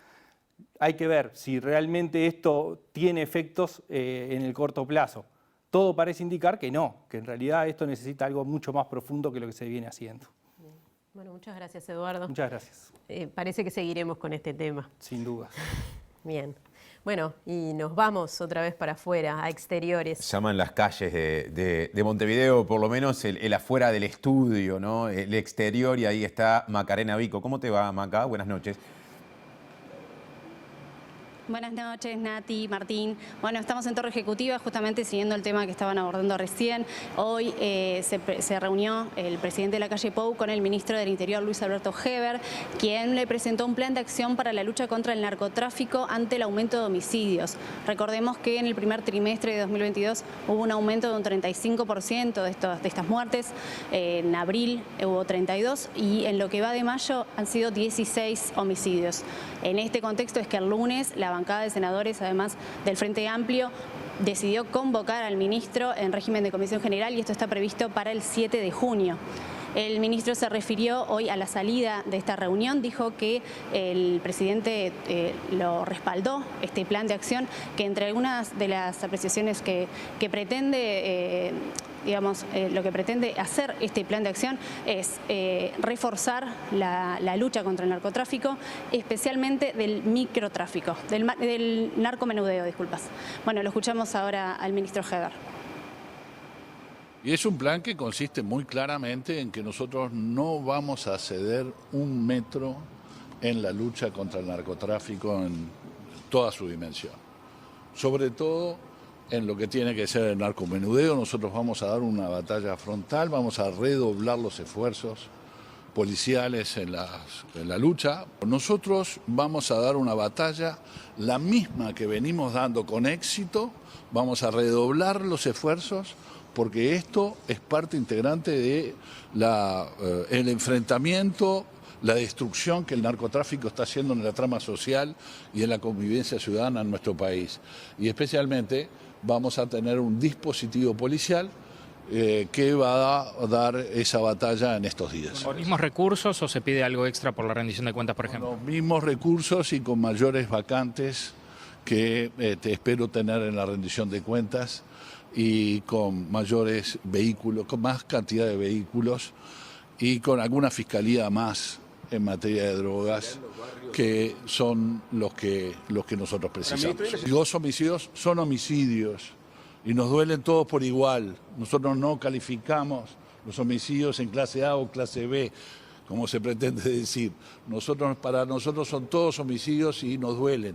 Hay que ver si realmente esto tiene efectos en el corto plazo. Todo parece indicar que no, que en realidad esto necesita algo mucho más profundo que lo que se viene haciendo. Bueno, muchas gracias, Eduardo. Muchas gracias. Parece que seguiremos con este tema. Sin duda. Bien. Bueno, y nos vamos otra vez para afuera, a exteriores. Llaman las calles de Montevideo, por lo menos el afuera del estudio, ¿no? El exterior, y ahí está Macarena Vico. ¿Cómo te va, Maca? Buenas noches. Buenas noches, Nati, Martín. Bueno, estamos en Torre Ejecutiva, justamente siguiendo el tema que estaban abordando recién. Hoy se reunió el presidente Lacalle Pou con el ministro del Interior, Luis Alberto Heber, quien le presentó un plan de acción para la lucha contra el narcotráfico ante el aumento de homicidios. Recordemos que en el primer trimestre de 2022 hubo un aumento de un 35% de estas muertes. En abril hubo 32 y en lo que va de mayo han sido 16 homicidios. En este contexto es que el lunes la bancada de senadores, además del Frente Amplio, decidió convocar al ministro en régimen de comisión general y esto está previsto para el 7 de junio. El ministro se refirió hoy a la salida de esta reunión, dijo que el presidente lo respaldó, este plan de acción, que entre algunas de las apreciaciones que pretende, lo que pretende hacer este plan de acción es reforzar la lucha contra el narcotráfico, especialmente del microtráfico, del narcomenudeo, disculpas. Bueno, lo escuchamos ahora al ministro Heber. Y es un plan que consiste muy claramente en que nosotros no vamos a ceder un metro en la lucha contra el narcotráfico en toda su dimensión. Sobre todo en lo que tiene que ser el narcomenudeo, nosotros vamos a dar una batalla frontal, vamos a redoblar los esfuerzos policiales en la lucha. Nosotros vamos a dar una batalla, la misma que venimos dando con éxito, vamos a redoblar los esfuerzos porque esto es parte integrante de el enfrentamiento, la destrucción que el narcotráfico está haciendo en la trama social y en la convivencia ciudadana en nuestro país. Y especialmente vamos a tener un dispositivo policial que va a dar esa batalla en estos días. ¿Los mismos recursos o se pide algo extra por la rendición de cuentas, por ejemplo? Los mismos recursos y con mayores vacantes que espero tener en la rendición de cuentas y con mayores vehículos, con más cantidad de vehículos y con alguna fiscalía más en materia de drogas que son los que nosotros precisamos. Los homicidios son homicidios y nos duelen todos por igual. Nosotros no calificamos los homicidios en clase A o clase B, como se pretende decir. Para nosotros son todos homicidios y nos duelen.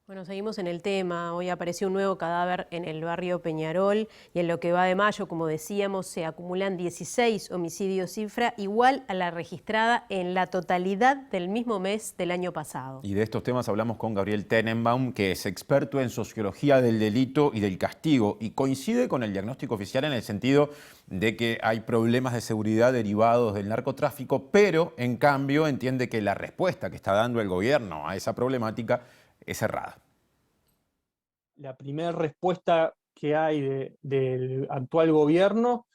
Bueno, seguimos en el tema. Hoy apareció un nuevo cadáver en el barrio Peñarol y en lo que va de mayo, como decíamos, se acumulan 16 homicidios, cifra igual a la registrada en la totalidad del mismo mes del año pasado. Y de estos temas hablamos con Gabriel Tenenbaum, que es experto en sociología del delito y del castigo y coincide con el diagnóstico oficial en el sentido de que hay problemas de seguridad derivados del narcotráfico, pero en cambio entiende que la respuesta que está dando el gobierno a esa problemática es errada. La primera respuesta que hay del actual gobierno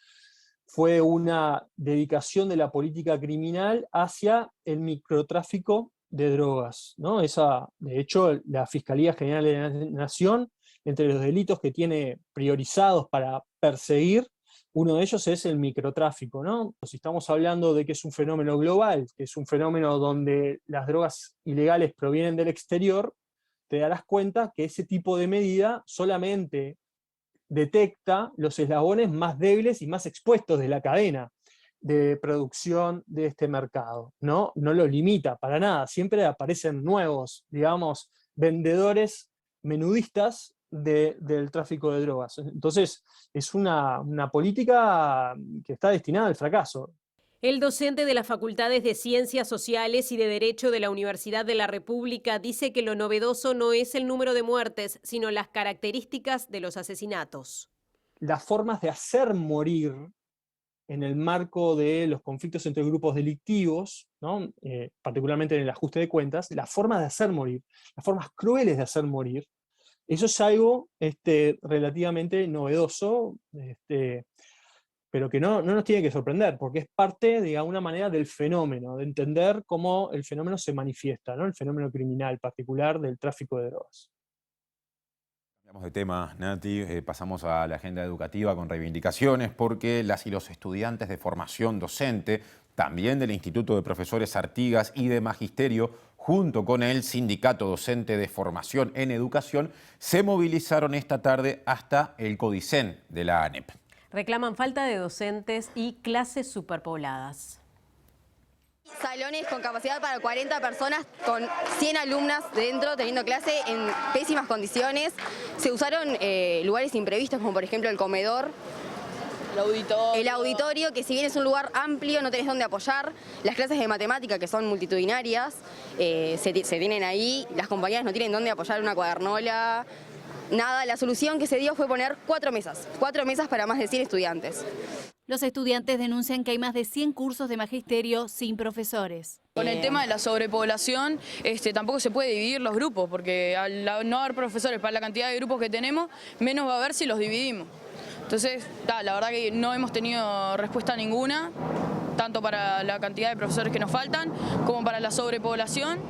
fue una dedicación de la política criminal hacia el microtráfico de drogas, ¿no? De hecho, la Fiscalía General de la Nación, entre los delitos que tiene priorizados para perseguir, uno de ellos es el microtráfico, ¿no? Si estamos hablando de que es un fenómeno global, que es un fenómeno donde las drogas ilegales provienen del exterior, te darás cuenta que ese tipo de medida solamente detecta los eslabones más débiles y más expuestos de la cadena de producción de este mercado, ¿no? No lo limita para nada, siempre aparecen nuevos, digamos, vendedores menudistas del tráfico de drogas. Entonces, es una política que está destinada al fracaso. El docente de las Facultades de Ciencias Sociales y de Derecho de la Universidad de la República dice que lo novedoso no es el número de muertes, sino las características de los asesinatos. Las formas de hacer morir en el marco de los conflictos entre grupos delictivos, ¿no? Particularmente en el ajuste de cuentas, las formas de hacer morir, las formas crueles de hacer morir, eso es algo relativamente novedoso, pero que no nos tiene que sorprender, porque es parte, de alguna manera, del fenómeno, de entender cómo el fenómeno se manifiesta, ¿no? El fenómeno criminal particular del tráfico de drogas. Cambiamos de tema, Nati, pasamos a la agenda educativa con reivindicaciones, porque las y los estudiantes de formación docente, también del Instituto de Profesores Artigas y de Magisterio, junto con el Sindicato Docente de Formación en Educación, se movilizaron esta tarde hasta el Codicen de la ANEP. Reclaman falta de docentes y clases superpobladas. Salones con capacidad para 40 personas, con 100 alumnas dentro, teniendo clase en pésimas condiciones. Se usaron lugares imprevistos, como por ejemplo el comedor. El auditorio, que si bien es un lugar amplio, no tenés dónde apoyar. Las clases de matemática, que son multitudinarias, se tienen ahí. Las compañeras no tienen dónde apoyar una cuadernola. Nada, la solución que se dio fue poner 4 mesas para más de 100 estudiantes. Los estudiantes denuncian que hay más de 100 cursos de magisterio sin profesores. Con el tema de la sobrepoblación, tampoco se puede dividir los grupos, porque al no haber profesores para la cantidad de grupos que tenemos, menos va a haber si los dividimos. Entonces, la verdad que no hemos tenido respuesta ninguna, tanto para la cantidad de profesores que nos faltan, como para la sobrepoblación.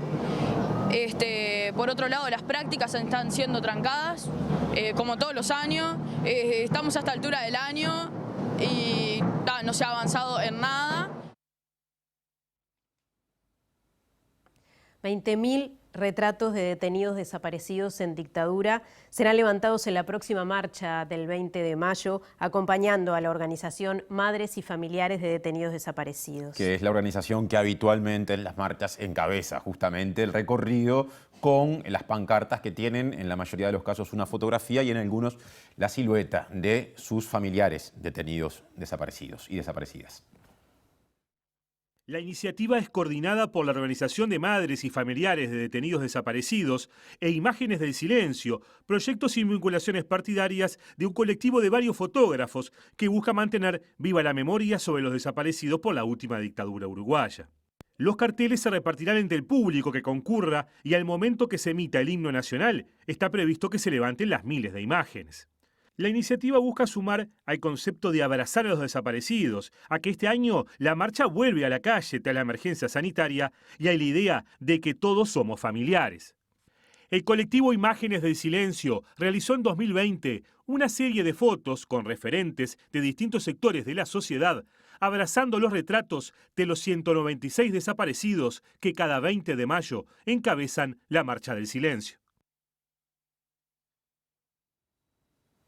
Por otro lado, las prácticas están siendo trancadas, como todos los años. Estamos a esta altura del año y no se ha avanzado en nada. 20.000 retratos de detenidos desaparecidos en dictadura serán levantados en la próxima marcha del 20 de mayo, acompañando a la organización Madres y Familiares de Detenidos Desaparecidos. Que es la organización que habitualmente en las marchas encabeza justamente el recorrido con las pancartas que tienen en la mayoría de los casos una fotografía y en algunos la silueta de sus familiares detenidos desaparecidos y desaparecidas. La iniciativa es coordinada por la Organización de Madres y Familiares de Detenidos Desaparecidos e Imágenes del Silencio, proyectos sin vinculaciones partidarias de un colectivo de varios fotógrafos que busca mantener viva la memoria sobre los desaparecidos por la última dictadura uruguaya. Los carteles se repartirán entre el público que concurra y al momento que se emita el himno nacional está previsto que se levanten las miles de imágenes. La iniciativa busca sumar al concepto de abrazar a los desaparecidos, a que este año la marcha vuelve a la calle tras la emergencia sanitaria y a la idea de que todos somos familiares. El colectivo Imágenes del Silencio realizó en 2020 una serie de fotos con referentes de distintos sectores de la sociedad, abrazando los retratos de los 196 desaparecidos que cada 20 de mayo encabezan la Marcha del Silencio.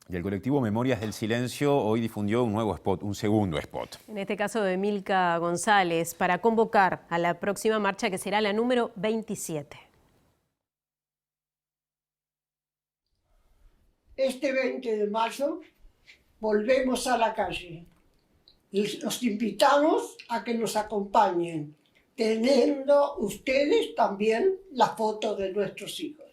Y el colectivo Memorias del Silencio hoy difundió un nuevo spot, un segundo spot. En este caso de Milka González, para convocar a la próxima marcha que será la número 27. Este 20 de mayo volvemos a la calle. Los invitamos a que nos acompañen, teniendo ustedes también la foto de nuestros hijos.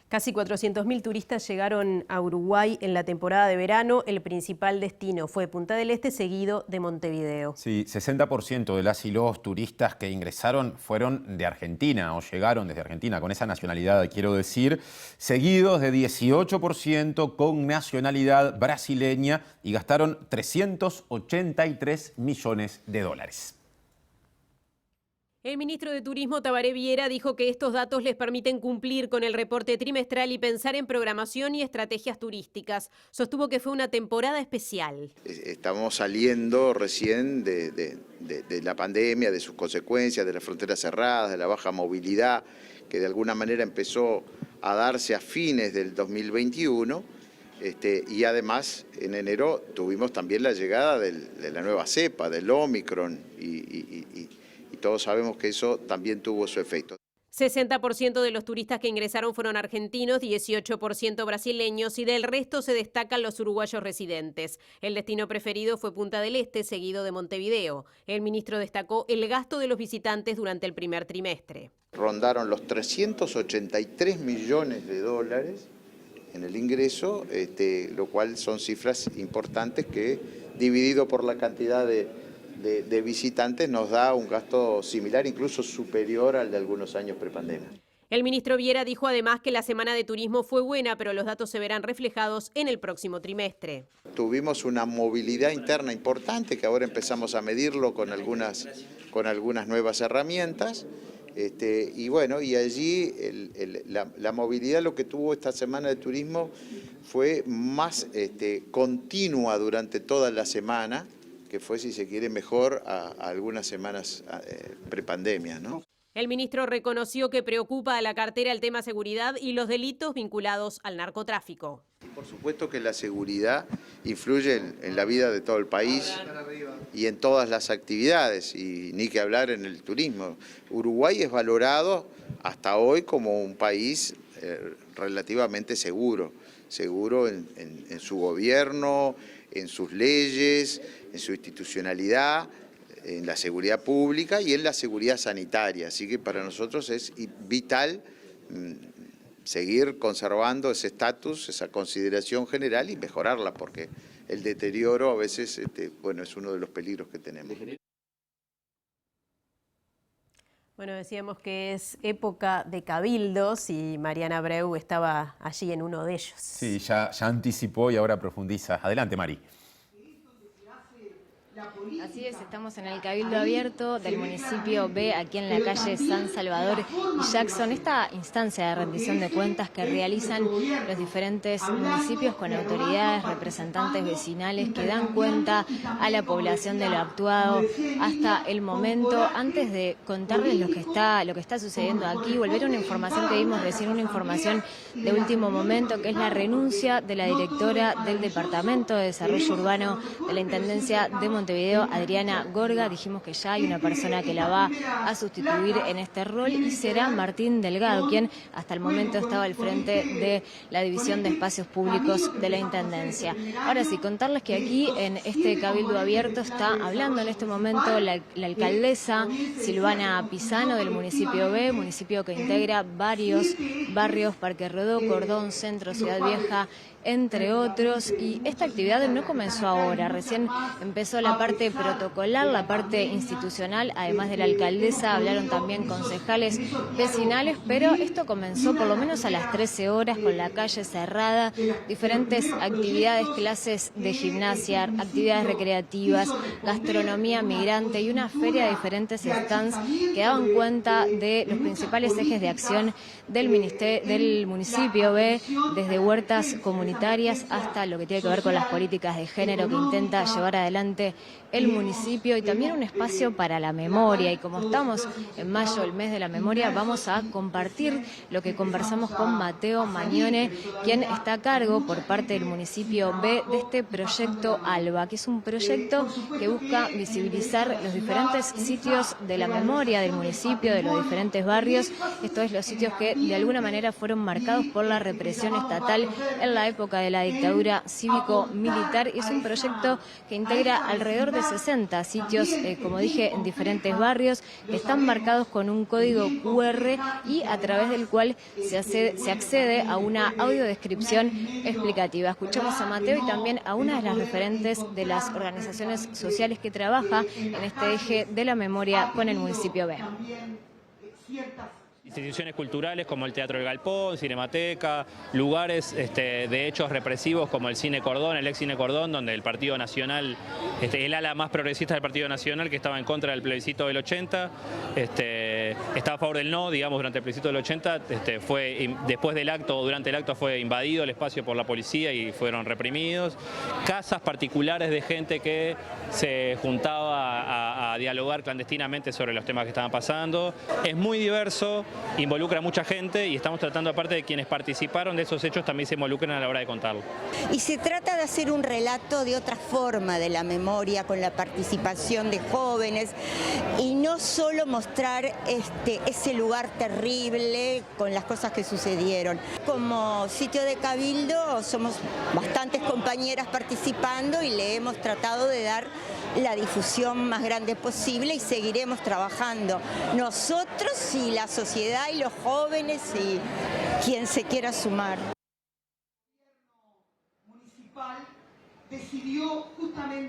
Casi 400.000 turistas llegaron a Uruguay en la temporada de verano. El principal destino fue Punta del Este, seguido de Montevideo. Sí, 60% de las y los turistas que ingresaron fueron de Argentina o llegaron desde Argentina, con esa nacionalidad, quiero decir, seguidos de 18% con nacionalidad brasileña y gastaron 383 millones de dólares. El ministro de Turismo, Tabaré Viera, dijo que estos datos les permiten cumplir con el reporte trimestral y pensar en programación y estrategias turísticas. Sostuvo que fue una temporada especial. Estamos saliendo recién de la pandemia, de sus consecuencias, de las fronteras cerradas, de la baja movilidad, que de alguna manera empezó a darse a fines del 2021. Y además, en enero tuvimos también la llegada de la nueva cepa, del Omicron, y todos sabemos que eso también tuvo su efecto. 60% de los turistas que ingresaron fueron argentinos, 18% brasileños y del resto se destacan los uruguayos residentes. El destino preferido fue Punta del Este, seguido de Montevideo. El ministro destacó el gasto de los visitantes durante el primer trimestre. Rondaron los 383 millones de dólares en el ingreso, lo cual son cifras importantes que, dividido por la cantidad de visitantes, nos da un gasto similar, incluso superior al de algunos años prepandemia. El ministro Viera dijo además que la semana de turismo fue buena, pero los datos se verán reflejados en el próximo trimestre. Tuvimos una movilidad interna importante que ahora empezamos a medirlo con algunas nuevas herramientas. Y allí la movilidad, lo que tuvo esta semana de turismo fue más continua durante toda la semana, que fue, si se quiere, mejor a algunas semanas prepandemia, ¿no? El ministro reconoció que preocupa a la cartera el tema seguridad y los delitos vinculados al narcotráfico. Por supuesto que la seguridad influye en la vida de todo el país y en todas las actividades, y ni que hablar en el turismo. Uruguay es valorado hasta hoy como un país relativamente seguro en su gobierno, en sus leyes, en su institucionalidad, en la seguridad pública y en la seguridad sanitaria. Así que para nosotros es vital seguir conservando ese estatus, esa consideración general y mejorarla, porque el deterioro a veces es uno de los peligros que tenemos. Bueno, decíamos que es época de cabildos y Mariana Abreu estaba allí en uno de ellos. Sí, ya anticipó y ahora profundiza. Adelante, Mari. Así es, estamos en el Cabildo Abierto del municipio B, aquí en la calle San Salvador y Jackson. Esta instancia de rendición de cuentas que realizan los diferentes municipios con autoridades, representantes vecinales que dan cuenta a la población de lo actuado hasta el momento. Antes de contarles lo que está sucediendo aquí, volver a una información que vimos recién, una información de último momento, que es la renuncia de la directora del Departamento de Desarrollo Urbano de la Intendencia de Montevideo, Adriana Gorga. Dijimos que ya hay una persona que la va a sustituir en este rol y será Martín Delgado, quien hasta el momento estaba al frente de la División de Espacios Públicos de la Intendencia. Ahora sí, contarles que aquí en este Cabildo Abierto está hablando en este momento la alcaldesa Silvana Pisano del municipio B, municipio que integra varios barrios, Parque Rodó, Cordón, Centro, Ciudad Vieja, entre otros, y esta actividad no comenzó ahora, recién empezó la parte protocolar, la parte institucional. Además de la alcaldesa, hablaron también concejales vecinales, pero esto comenzó por lo menos a las 13 horas con la calle cerrada, diferentes actividades, clases de gimnasia, actividades recreativas, gastronomía migrante y una feria de diferentes stands que daban cuenta de los principales ejes de acción del municipio B, desde huertas comunitarias hasta lo que tiene que ver con las políticas de género que intenta llevar adelante el municipio, y también un espacio para la memoria. Y como estamos en mayo, el mes de la memoria, vamos a compartir lo que conversamos con Mateo Mañone, quien está a cargo por parte del municipio B de este proyecto ALBA, que es un proyecto que busca visibilizar los diferentes sitios de la memoria del municipio, de los diferentes barrios. Esto es, los sitios que de alguna manera fueron marcados por la represión estatal en la época de la dictadura cívico-militar, y es un proyecto que integra alrededor de 60 sitios, como dije, en diferentes barrios, que están marcados con un código QR y a través del cual se accede a una audiodescripción explicativa. Escuchamos a Mateo y también a una de las referentes de las organizaciones sociales que trabaja en este eje de la memoria con el municipio B. Instituciones culturales como el Teatro del Galpón, Cinemateca, lugares de hechos represivos como el Cine Cordón, el ex Cine Cordón, donde el Partido Nacional, el ala más progresista del Partido Nacional, que estaba en contra del plebiscito del 80, estaba a favor del no, digamos, durante el plebiscito del 80, después del acto, durante el acto fue invadido el espacio por la policía y fueron reprimidos. Casas particulares de gente que se juntaba a dialogar clandestinamente sobre los temas que estaban pasando. Es muy diverso, involucra a mucha gente y estamos tratando, aparte de quienes participaron de esos hechos, también se involucran a la hora de contarlo. Y se trata de hacer un relato de otra forma de la memoria, con la participación de jóvenes, y no solo mostrar ese lugar terrible con las cosas que sucedieron. Como sitio de Cabildo somos bastantes compañeras participando y le hemos tratado de dar la difusión más grande posible y seguiremos trabajando nosotros y la sociedad y los jóvenes y quien se quiera sumar.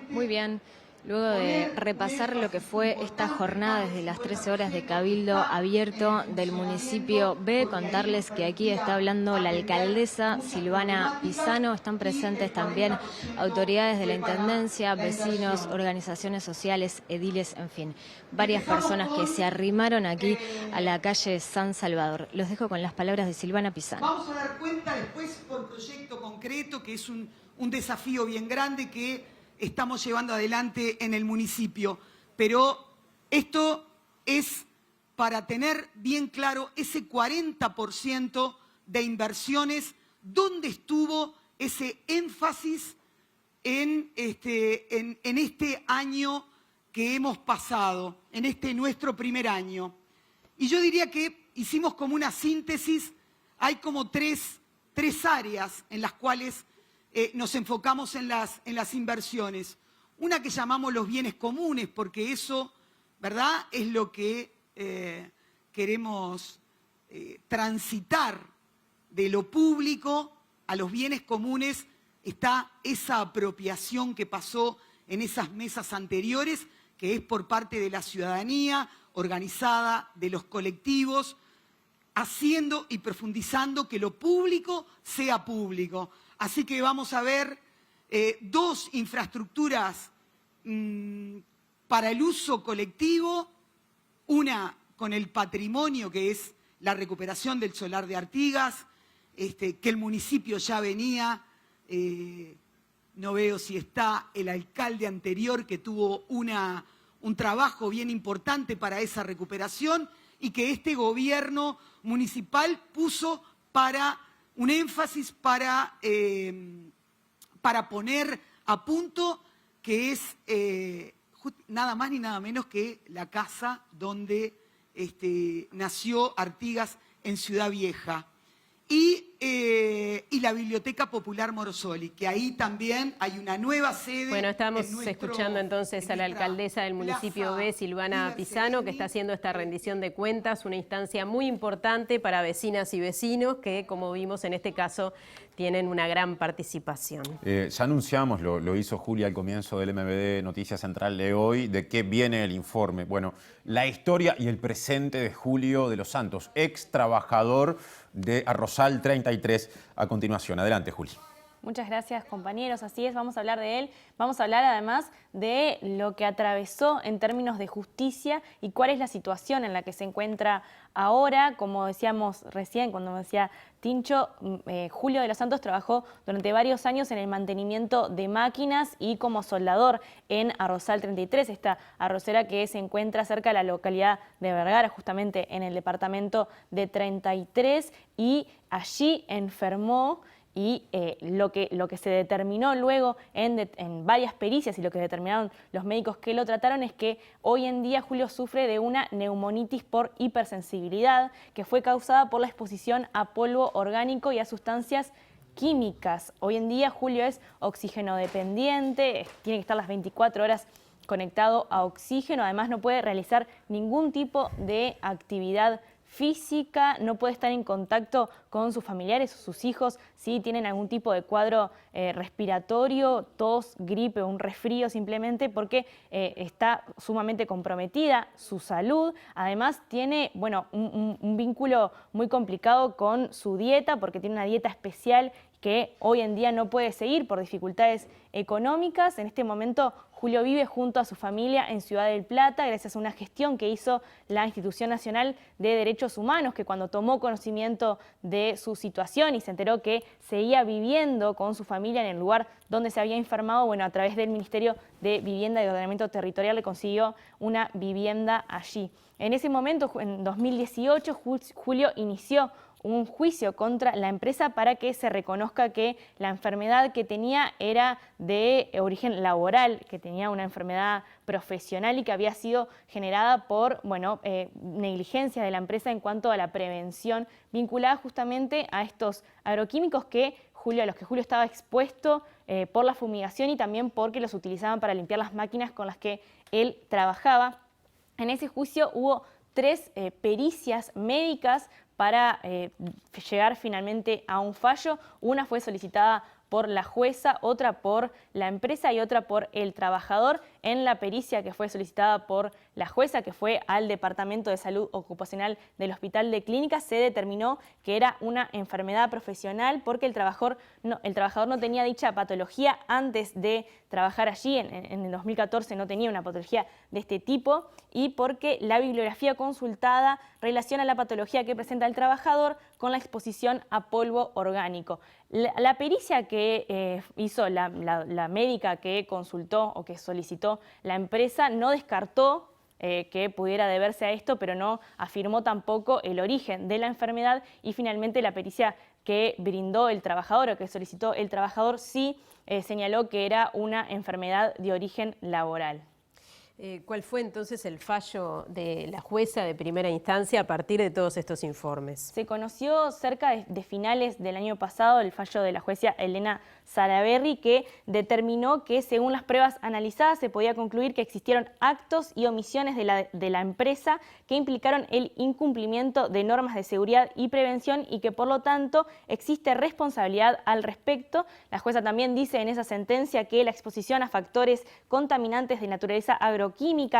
Muy bien. Luego de repasar lo que fue esta jornada desde las 13 horas de Cabildo Abierto del municipio B, contarles que aquí está hablando la alcaldesa Silvana Pisano. Están presentes también autoridades de la Intendencia, vecinos, organizaciones sociales, ediles, en fin, varias personas que se arrimaron aquí a la calle San Salvador. Los dejo con las palabras de Silvana Pisano. Vamos a dar cuenta después por proyecto concreto, que es un desafío bien grande que estamos llevando adelante en el municipio. Pero esto es para tener bien claro ese 40% de inversiones, dónde estuvo ese énfasis en este año que hemos pasado, en este nuestro primer año. Y yo diría que hicimos como una síntesis, hay como tres áreas en las cuales nos enfocamos en las inversiones. Una que llamamos los bienes comunes, porque eso, ¿verdad?, es lo que queremos transitar de lo público a los bienes comunes. Está esa apropiación que pasó en esas mesas anteriores, que es por parte de la ciudadanía organizada, de los colectivos, haciendo y profundizando que lo público sea público. Así que vamos a ver dos infraestructuras para el uso colectivo, una con el patrimonio, que es la recuperación del solar de Artigas, que el municipio ya venía, no veo si está el alcalde anterior que tuvo un trabajo bien importante para esa recuperación y que este gobierno municipal puso para un énfasis para poner a punto, que es nada más ni nada menos que la casa donde nació Artigas en Ciudad Vieja. Y la Biblioteca Popular Morosoli, que ahí también hay una nueva sede. Bueno, estamos escuchando entonces a la alcaldesa del municipio B, Silvana Pisano, que está haciendo esta rendición de cuentas, una instancia muy importante para vecinas y vecinos que, como vimos en este caso, tienen una gran participación. Ya anunciamos, lo hizo Julia al comienzo del MBD Noticias Central de hoy, de qué viene el informe. Bueno, la historia y el presente de Julio de los Santos, ex trabajador de Arrozal 33. A continuación, adelante, Juli. Muchas gracias, compañeros. Así es, vamos a hablar de él. Vamos a hablar además de lo que atravesó en términos de justicia y cuál es la situación en la que se encuentra ahora. Como decíamos recién, cuando me decía Tincho, Julio de los Santos trabajó durante varios años en el mantenimiento de máquinas y como soldador en Arrozal 33, esta arrocera que se encuentra cerca de la localidad de Vergara, justamente en el departamento de 33, y allí enfermó. Y lo que se determinó luego en varias pericias y lo que determinaron los médicos que lo trataron es que hoy en día Julio sufre de una neumonitis por hipersensibilidad que fue causada por la exposición a polvo orgánico y a sustancias químicas. Hoy en día Julio es oxígeno dependiente, tiene que estar las 24 horas conectado a oxígeno, además no puede realizar ningún tipo de actividad física, no puede estar en contacto con sus familiares o sus hijos si tienen algún tipo de cuadro respiratorio, tos, gripe o un resfrío, simplemente porque está sumamente comprometida su salud. Además tiene un vínculo muy complicado con su dieta, porque tiene una dieta especial que hoy en día no puede seguir por dificultades económicas. En este momento Julio vive junto a su familia en Ciudad del Plata gracias a una gestión que hizo la Institución Nacional de Derechos Humanos, que cuando tomó conocimiento de su situación y se enteró que seguía viviendo con su familia en el lugar donde se había enfermado, bueno, a través del Ministerio de Vivienda y Ordenamiento Territorial le consiguió una vivienda allí. En ese momento, en 2018, Julio inició un juicio contra la empresa para que se reconozca que la enfermedad que tenía era de origen laboral, que tenía una enfermedad profesional y que había sido generada por negligencia de la empresa en cuanto a la prevención vinculada justamente a estos agroquímicos a los que Julio estaba expuesto por la fumigación y también porque los utilizaban para limpiar las máquinas con las que él trabajaba. En ese juicio hubo 3 pericias médicas para llegar finalmente a un fallo. Una fue solicitada por la jueza, otra por la empresa y otra por el trabajador. En la pericia que fue solicitada por la jueza, que fue al Departamento de Salud Ocupacional del Hospital de Clínicas, se determinó que era una enfermedad profesional porque el trabajador no tenía dicha patología antes de trabajar allí. En el 2014 no tenía una patología de este tipo y porque la bibliografía consultada relaciona la patología que presenta el trabajador con la exposición a polvo orgánico. La pericia que hizo la médica que consultó o que solicitó la empresa no descartó que pudiera deberse a esto, pero no afirmó tampoco el origen de la enfermedad y finalmente la pericia que brindó el trabajador o que solicitó el trabajador sí señaló que era una enfermedad de origen laboral. ¿Cuál fue entonces el fallo de la jueza de primera instancia a partir de todos estos informes? Se conoció cerca de finales del año pasado el fallo de la jueza Elena Salaberry, que determinó que según las pruebas analizadas se podía concluir que existieron actos y omisiones de la empresa que implicaron el incumplimiento de normas de seguridad y prevención y que por lo tanto existe responsabilidad al respecto. La jueza también dice en esa sentencia que la exposición a factores contaminantes de naturaleza agroquímica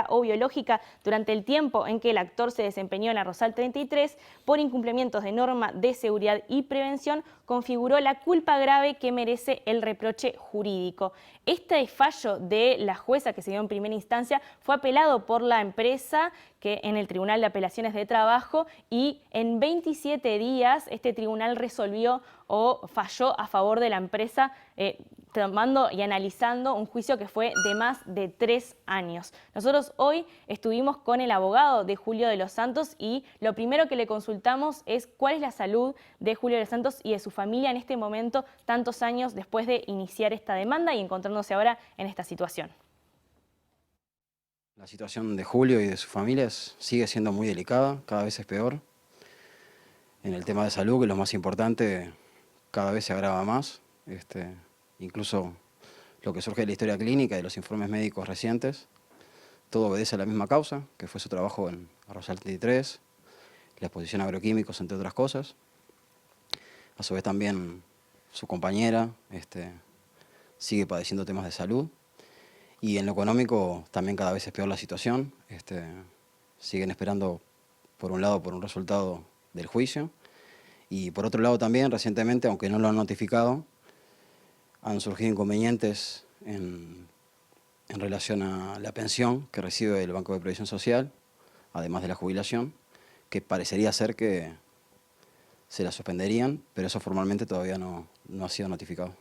o biológica durante el tiempo en que el actor se desempeñó en la Rosal 33 por incumplimientos de norma de seguridad y prevención configuró la culpa grave que merece el reproche jurídico. Este fallo de la jueza que se dio en primera instancia fue apelado por la empresa en el Tribunal de Apelaciones de Trabajo y en 27 días este tribunal resolvió o falló a favor de la empresa tomando y analizando un juicio que fue de más de 3 años. Nosotros hoy estuvimos con el abogado de Julio de los Santos y lo primero que le consultamos es cuál es la salud de Julio de los Santos y de su familia en este momento, tantos años después de iniciar esta demanda y encontrándose ahora en esta situación. La situación de Julio y de su familia sigue siendo muy delicada, cada vez es peor. En el tema de salud, que es lo más importante, cada vez se agrava más. Incluso lo que surge de la historia clínica y de los informes médicos recientes, todo obedece a la misma causa, que fue su trabajo en Rosal 33, la exposición a agroquímicos, entre otras cosas. A su vez también su compañera sigue padeciendo temas de salud. Y en lo económico también cada vez es peor la situación. Siguen esperando, por un lado, por un resultado del juicio. Y por otro lado también, recientemente, aunque no lo han notificado, han surgido inconvenientes en relación a la pensión que recibe el Banco de Previsión Social, además de la jubilación, que parecería ser que se la suspenderían, pero eso formalmente todavía no ha sido notificado.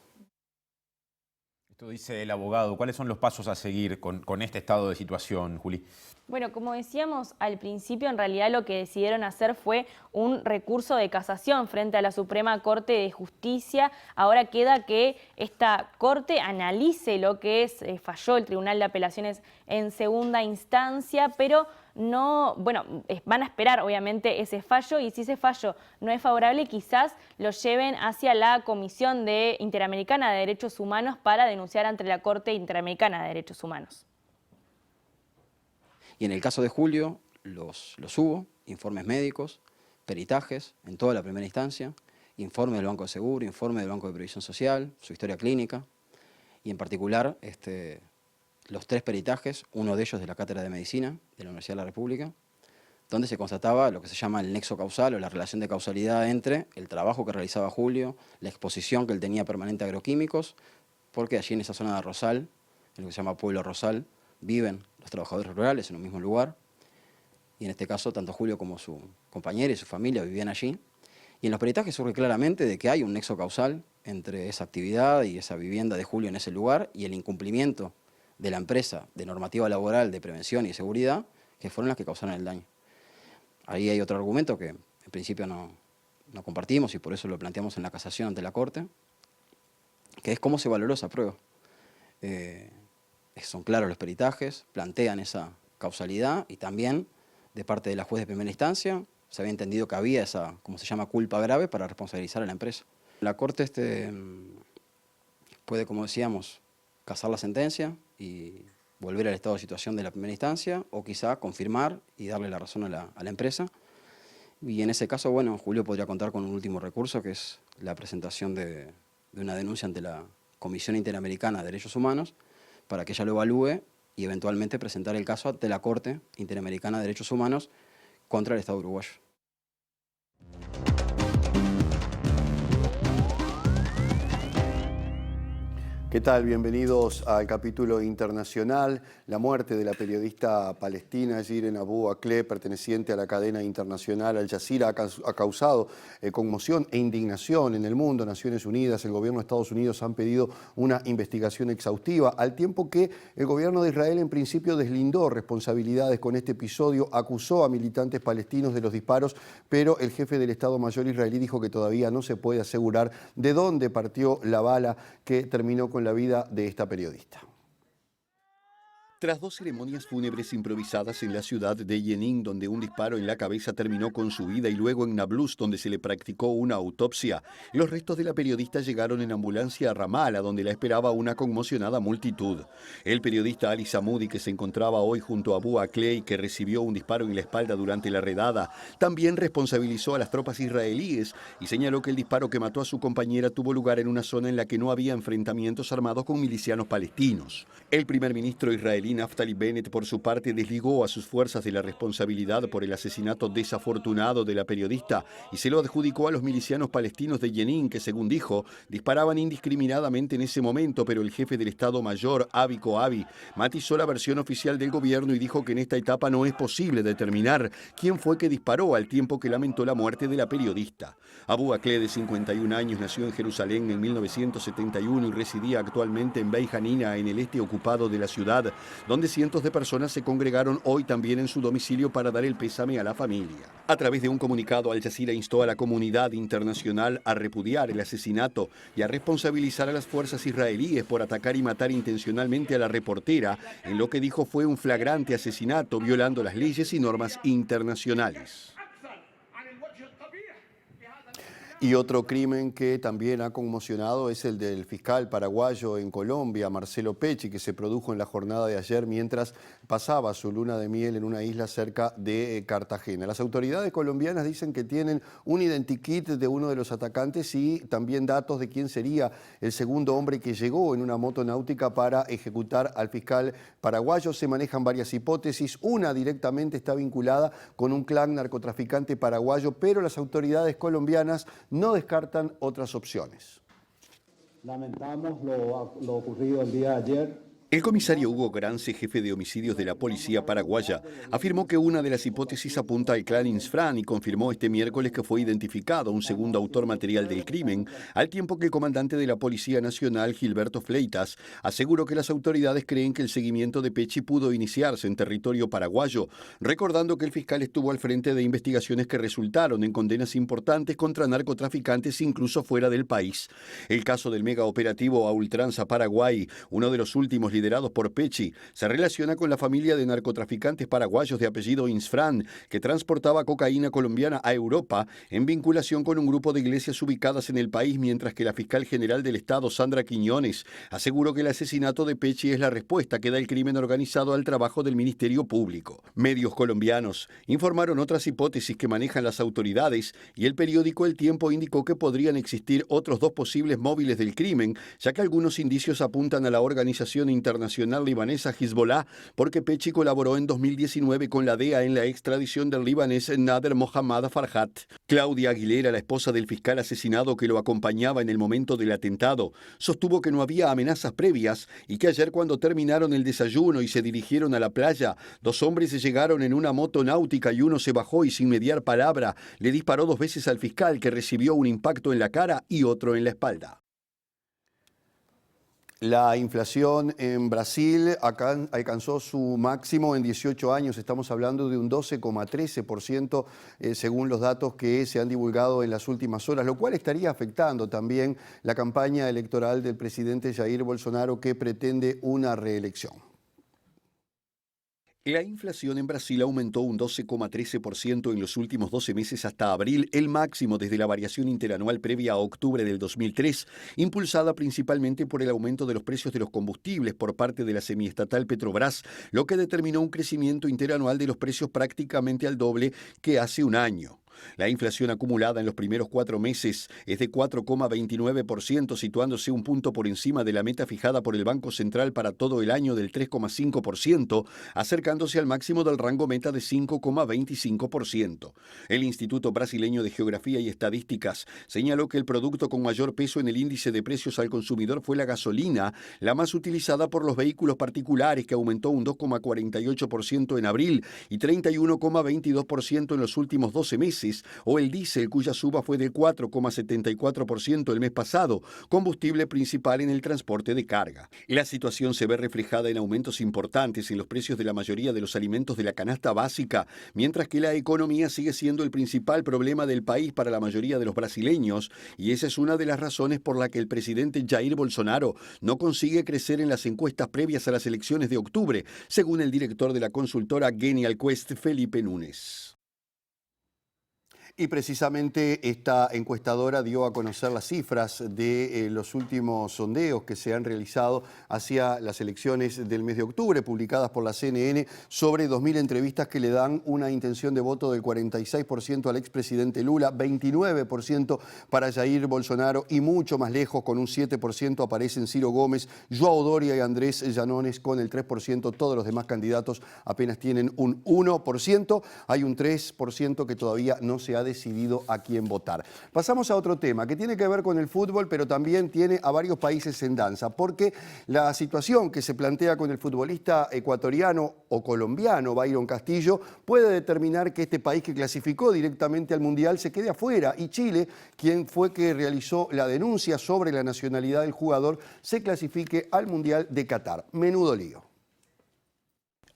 Esto dice el abogado. ¿Cuáles son los pasos a seguir con este estado de situación, Juli? Bueno, como decíamos al principio, en realidad lo que decidieron hacer fue un recurso de casación frente a la Suprema Corte de Justicia. Ahora queda que esta Corte analice lo que falló el Tribunal de Apelaciones en segunda instancia, pero van a esperar obviamente ese fallo y si ese fallo no es favorable quizás lo lleven hacia la Comisión Interamericana de Derechos Humanos para denunciar ante la Corte Interamericana de Derechos Humanos. Y en el caso de Julio los hubo, informes médicos, peritajes en toda la primera instancia, informe del Banco de Seguro, informe del Banco de Previsión Social, su historia clínica y en particular los 3 peritajes, uno de ellos de la Cátedra de Medicina de la Universidad de la República, donde se constataba lo que se llama el nexo causal o la relación de causalidad entre el trabajo que realizaba Julio, la exposición que él tenía permanente a agroquímicos, porque allí en esa zona de Rosal, en lo que se llama Pueblo Rosal, viven los trabajadores rurales en un mismo lugar. Y en este caso, tanto Julio como su compañera y su familia vivían allí. Y en los peritajes surge claramente de que hay un nexo causal entre esa actividad y esa vivienda de Julio en ese lugar y el incumplimiento de la empresa de normativa laboral de prevención y seguridad, que fueron las que causaron el daño. Ahí hay otro argumento que en principio no compartimos y por eso lo planteamos en la casación ante la Corte, que es cómo se valoró esa prueba. Son claros los peritajes, plantean esa causalidad y también de parte de la juez de primera instancia se había entendido que había esa, como se llama, culpa grave para responsabilizar a la empresa. La Corte puede, como decíamos, casar la sentencia y volver al estado de situación de la primera instancia o quizá confirmar y darle la razón a la empresa. Y en ese caso, bueno, Julio podría contar con un último recurso, que es la presentación de una denuncia ante la Comisión Interamericana de Derechos Humanos para que ella lo evalúe y eventualmente presentar el caso ante la Corte Interamericana de Derechos Humanos contra el Estado uruguayo. ¿Qué tal? Bienvenidos al capítulo internacional. La muerte de la periodista palestina Shirin Abu Akleh, perteneciente a la cadena internacional Al Jazeera, ha causado conmoción e indignación en el mundo. Naciones Unidas, el gobierno de Estados Unidos han pedido una investigación exhaustiva, al tiempo que el gobierno de Israel en principio deslindó responsabilidades con este episodio, acusó a militantes palestinos de los disparos, pero el jefe del Estado Mayor israelí dijo que todavía no se puede asegurar de dónde partió la bala que terminó con la vida de esta periodista. Tras 2 ceremonias fúnebres improvisadas en la ciudad de Jenin, donde un disparo en la cabeza terminó con su vida, y luego en Nablus, donde se le practicó una autopsia, los restos de la periodista llegaron en ambulancia a Ramallah, donde la esperaba una conmocionada multitud. El periodista Ali Samoudi, que se encontraba hoy junto a Abu Akleh y que recibió un disparo en la espalda durante la redada, también responsabilizó a las tropas israelíes y señaló que el disparo que mató a su compañera tuvo lugar en una zona en la que no había enfrentamientos armados con milicianos palestinos. El primer ministro israelí Naftali Bennett, por su parte, desligó a sus fuerzas de la responsabilidad por el asesinato desafortunado de la periodista y se lo adjudicó a los milicianos palestinos de Jenin, que, según dijo, disparaban indiscriminadamente en ese momento, pero el jefe del Estado Mayor, Avi Koabi, matizó la versión oficial del gobierno y dijo que en esta etapa no es posible determinar quién fue que disparó, al tiempo que lamentó la muerte de la periodista. Abu Akleh, de 51 años, nació en Jerusalén en 1971 y residía actualmente en Beit Hanina, en el este ocupado de la ciudad, donde cientos de personas se congregaron hoy también en su domicilio para dar el pésame a la familia. A través de un comunicado, Al Jazeera instó a la comunidad internacional a repudiar el asesinato y a responsabilizar a las fuerzas israelíes por atacar y matar intencionalmente a la reportera, en lo que dijo fue un flagrante asesinato violando las leyes y normas internacionales. Y otro crimen que también ha conmocionado es el del fiscal paraguayo en Colombia, Marcelo Pecci, que se produjo en la jornada de ayer mientras pasaba su luna de miel en una isla cerca de Cartagena. Las autoridades colombianas dicen que tienen un identikit de uno de los atacantes y también datos de quién sería el segundo hombre que llegó en una moto náutica para ejecutar al fiscal paraguayo. Se manejan varias hipótesis. Una directamente está vinculada con un clan narcotraficante paraguayo, pero las autoridades colombianas no descartan otras opciones. Lamentamos lo ocurrido el día de ayer. El comisario Hugo Grance, jefe de homicidios de la policía paraguaya, afirmó que una de las hipótesis apunta al clan Insfran y confirmó este miércoles que fue identificado un segundo autor material del crimen, al tiempo que el comandante de la Policía Nacional, Gilberto Fleitas, aseguró que las autoridades creen que el seguimiento de Pecci pudo iniciarse en territorio paraguayo, recordando que el fiscal estuvo al frente de investigaciones que resultaron en condenas importantes contra narcotraficantes incluso fuera del país. El caso del mega operativo a ultranza Paraguay, uno de los últimos liderados por Pecci, se relaciona con la familia de narcotraficantes paraguayos de apellido Insfran, que transportaba cocaína colombiana a Europa en vinculación con un grupo de iglesias ubicadas en el país, mientras que la fiscal general del Estado, Sandra Quiñones, aseguró que el asesinato de Pecci es la respuesta que da el crimen organizado al trabajo del Ministerio Público. Medios colombianos informaron otras hipótesis que manejan las autoridades y el periódico El Tiempo indicó que podrían existir otros 2 posibles móviles del crimen, ya que algunos indicios apuntan a la organización internacional internacional libanesa Hezbollah porque Pechi colaboró en 2019 con la DEA en la extradición del libanés Nader Mohammad Farhat. Claudia Aguilera, la esposa del fiscal asesinado que lo acompañaba en el momento del atentado, sostuvo que no había amenazas previas y que ayer, cuando terminaron el desayuno y se dirigieron a la playa, 2 hombres llegaron en una moto náutica y uno se bajó y, sin mediar palabra, le disparó 2 veces al fiscal, que recibió un impacto en la cara y otro en la espalda. La inflación en Brasil alcanzó su máximo en 18 años. Estamos hablando de un 12,13% según los datos que se han divulgado en las últimas horas, lo cual estaría afectando también la campaña electoral del presidente Jair Bolsonaro, que pretende una reelección. La inflación en Brasil aumentó un 12,13% en los últimos 12 meses hasta abril, el máximo desde la variación interanual previa a octubre del 2003, impulsada principalmente por el aumento de los precios de los combustibles por parte de la semiestatal Petrobras, lo que determinó un crecimiento interanual de los precios prácticamente al doble que hace un año. La inflación acumulada en los primeros 4 meses es de 4,29%, situándose un punto por encima de la meta fijada por el Banco Central para todo el año del 3,5%, acercándose al máximo del rango meta de 5,25%. El Instituto Brasileño de Geografía y Estadísticas señaló que el producto con mayor peso en el índice de precios al consumidor fue la gasolina, la más utilizada por los vehículos particulares, que aumentó un 2,48% en abril y 31,22% en los últimos 12 meses, o el diésel, cuya suba fue del 4,74% el mes pasado, combustible principal en el transporte de carga. La situación se ve reflejada en aumentos importantes en los precios de la mayoría de los alimentos de la canasta básica, mientras que la economía sigue siendo el principal problema del país para la mayoría de los brasileños, y esa es una de las razones por la que el presidente Jair Bolsonaro no consigue crecer en las encuestas previas a las elecciones de octubre, según el director de la consultora Genial Quest, Felipe Núñez. Y precisamente esta encuestadora dio a conocer las cifras de los últimos sondeos que se han realizado hacia las elecciones del mes de octubre, publicadas por la CNN, sobre 2.000 entrevistas que le dan una intención de voto del 46% al expresidente Lula, 29% para Jair Bolsonaro, y mucho más lejos, con un 7%, aparecen Ciro Gómez, João Doria y Andrés Llanones con el 3%. Todos los demás candidatos apenas tienen un 1%. Hay un 3% que todavía no se ha decidido a quién votar. Pasamos a otro tema que tiene que ver con el fútbol, pero también tiene a varios países en danza, porque la situación que se plantea con el futbolista ecuatoriano o colombiano Byron Castillo puede determinar que este país, que clasificó directamente al Mundial, se quede afuera, y Chile, quien fue que realizó la denuncia sobre la nacionalidad del jugador, se clasifique al Mundial de Qatar. Menudo lío.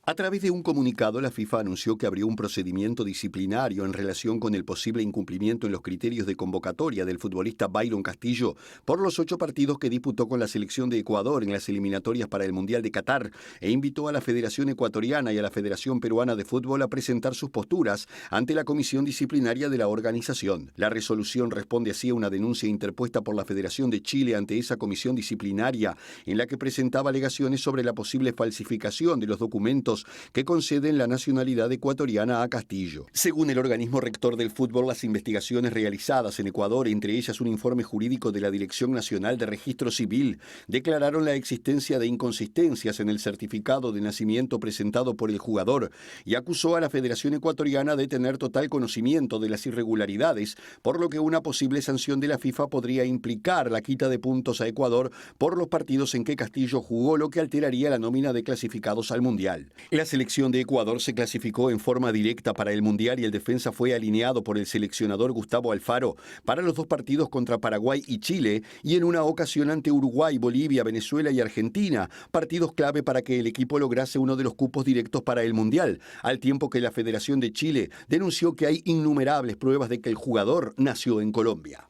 A través de un comunicado, la FIFA anunció que abrió un procedimiento disciplinario en relación con el posible incumplimiento en los criterios de convocatoria del futbolista Byron Castillo por los 8 partidos que disputó con la selección de Ecuador en las eliminatorias para el Mundial de Qatar, e invitó a la Federación Ecuatoriana y a la Federación Peruana de Fútbol a presentar sus posturas ante la comisión disciplinaria de la organización. La resolución responde así a una denuncia interpuesta por la Federación de Chile ante esa comisión disciplinaria, en la que presentaba alegaciones sobre la posible falsificación de los documentos que conceden la nacionalidad ecuatoriana a Castillo. Según el organismo rector del fútbol, las investigaciones realizadas en Ecuador, entre ellas un informe jurídico de la Dirección Nacional de Registro Civil, declararon la existencia de inconsistencias en el certificado de nacimiento presentado por el jugador, y acusó a la Federación Ecuatoriana de tener total conocimiento de las irregularidades, por lo que una posible sanción de la FIFA podría implicar la quita de puntos a Ecuador por los partidos en que Castillo jugó, lo que alteraría la nómina de clasificados al Mundial. La selección de Ecuador se clasificó en forma directa para el Mundial y el defensa fue alineado por el seleccionador Gustavo Alfaro para los 2 partidos contra Paraguay y Chile, y en una ocasión ante Uruguay, Bolivia, Venezuela y Argentina, partidos clave para que el equipo lograse uno de los cupos directos para el Mundial, al tiempo que la Federación de Chile denunció que hay innumerables pruebas de que el jugador nació en Colombia.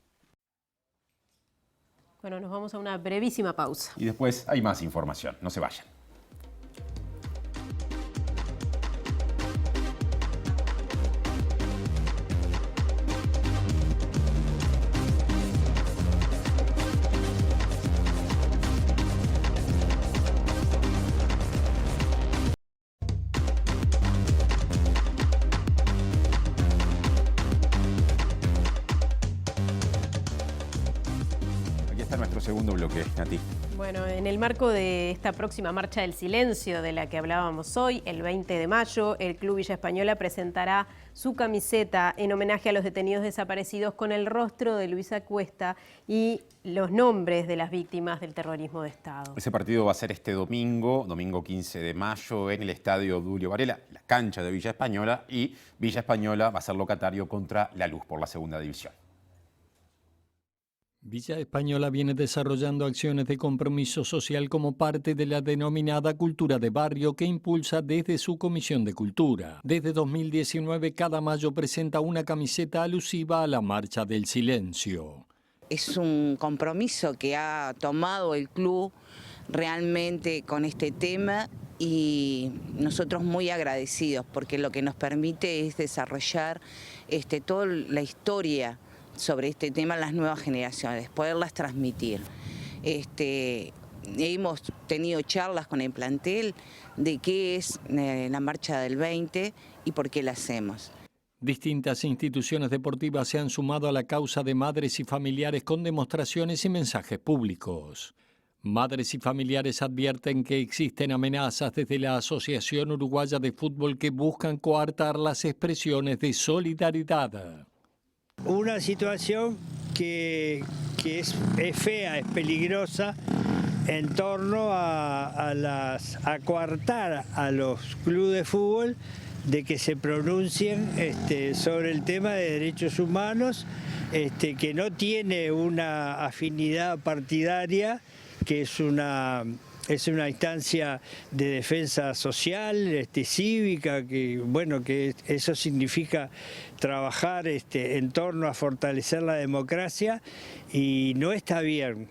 Bueno, nos vamos a una brevísima pausa. Y después hay más información, no se vayan. segundo bloque, Nati. Bueno, en el marco de esta próxima Marcha del Silencio de la que hablábamos hoy, el 20 de mayo, el Club Villa Española presentará su camiseta en homenaje a los detenidos desaparecidos con el rostro de Luisa Cuesta y los nombres de las víctimas del terrorismo de Estado. Ese partido va a ser este domingo 15 de mayo, en el Estadio Obdulio Varela, la cancha de Villa Española, y Villa Española va a ser locatario contra La Luz por la segunda división. Villa Española viene desarrollando acciones de compromiso social como parte de la denominada cultura de barrio que impulsa desde su Comisión de Cultura. Desde 2019, cada mayo presenta una camiseta alusiva a la Marcha del Silencio. Es un compromiso que ha tomado el club realmente con este tema y nosotros muy agradecidos porque lo que nos permite es desarrollar toda la historia sobre este tema en las nuevas generaciones, poderlas transmitir. Hemos tenido charlas con el plantel de qué es la Marcha del 20 y por qué la hacemos. Distintas instituciones deportivas se han sumado a la causa de madres y familiares con demostraciones y mensajes públicos. Madres y familiares advierten que existen amenazas desde la Asociación Uruguaya de Fútbol que buscan coartar las expresiones de solidaridad. Una situación que es fea, es peligrosa en torno a coartar a los clubes de fútbol de que se pronuncien sobre el tema de derechos humanos, que no tiene una afinidad partidaria, que es una instancia de defensa social, cívica, que eso significa trabajar en torno a fortalecer la democracia y no está bien.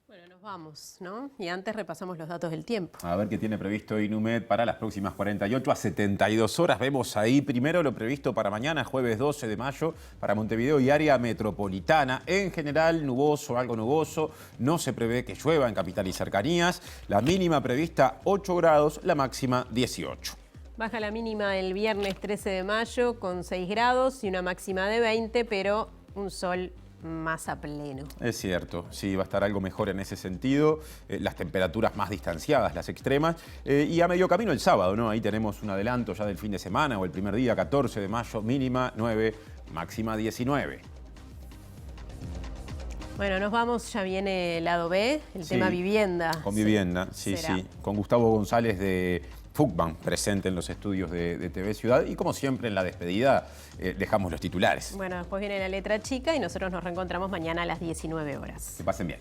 Bueno, nos vamos, ¿no? Y antes repasamos los datos del tiempo. A ver qué tiene previsto Inumet para las próximas 48 a 72 horas. Vemos ahí primero lo previsto para mañana, jueves 12 de mayo, para Montevideo y área metropolitana. En general, nuboso, algo nuboso. No se prevé que llueva en capital y cercanías. La mínima prevista 8 grados, la máxima 18. Baja la mínima el viernes 13 de mayo con 6 grados y una máxima de 20, pero un sol más a pleno. Es cierto, sí, va a estar algo mejor en ese sentido. Las temperaturas más distanciadas, las extremas. Y a medio camino el sábado, ¿no? Ahí tenemos un adelanto ya del fin de semana o el primer día, 14 de mayo, mínima 9, máxima 19. Bueno, nos vamos, ya viene el lado B, el tema vivienda. Con vivienda, sí, sí. Con Gustavo González de Fugban, presente en los estudios de TV Ciudad. Y como siempre en la despedida dejamos los titulares. Bueno, después viene la letra chica y nosotros nos reencontramos mañana a las 19 horas. Que pasen bien.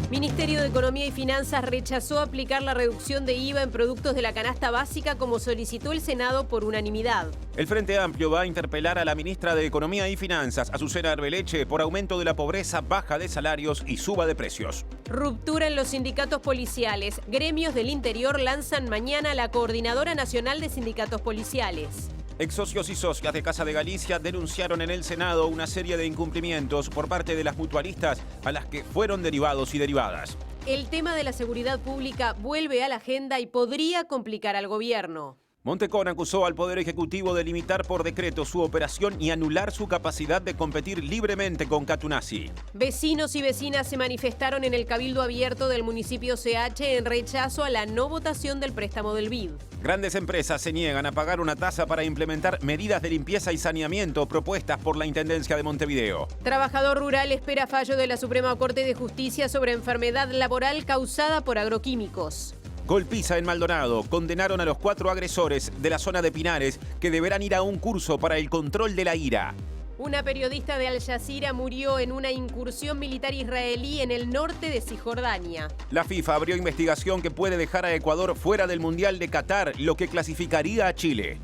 Ministerio de Economía y Finanzas rechazó aplicar la reducción de IVA en productos de la canasta básica como solicitó el Senado por unanimidad. El Frente Amplio va a interpelar a la ministra de Economía y Finanzas, Azucena Arbeleche, por aumento de la pobreza, baja de salarios y suba de precios. Ruptura en los sindicatos policiales. Gremios del interior lanzan mañana la Coordinadora Nacional de Sindicatos Policiales. Ex-socios y socias de Casa de Galicia denunciaron en el Senado una serie de incumplimientos por parte de las mutualistas a las que fueron derivados y derivadas. El tema de la seguridad pública vuelve a la agenda y podría complicar al gobierno. Montecón acusó al Poder Ejecutivo de limitar por decreto su operación y anular su capacidad de competir libremente con Catunasi. Vecinos y vecinas se manifestaron en el Cabildo Abierto del municipio CH en rechazo a la no votación del préstamo del BID. Grandes empresas se niegan a pagar una tasa para implementar medidas de limpieza y saneamiento propuestas por la Intendencia de Montevideo. Trabajador rural espera fallo de la Suprema Corte de Justicia sobre enfermedad laboral causada por agroquímicos. Golpiza en Maldonado. Condenaron a los 4 agresores de la zona de Pinares que deberán ir a un curso para el control de la ira. Una periodista de Al Jazeera murió en una incursión militar israelí en el norte de Cisjordania. La FIFA abrió investigación que puede dejar a Ecuador fuera del Mundial de Qatar, lo que clasificaría a Chile.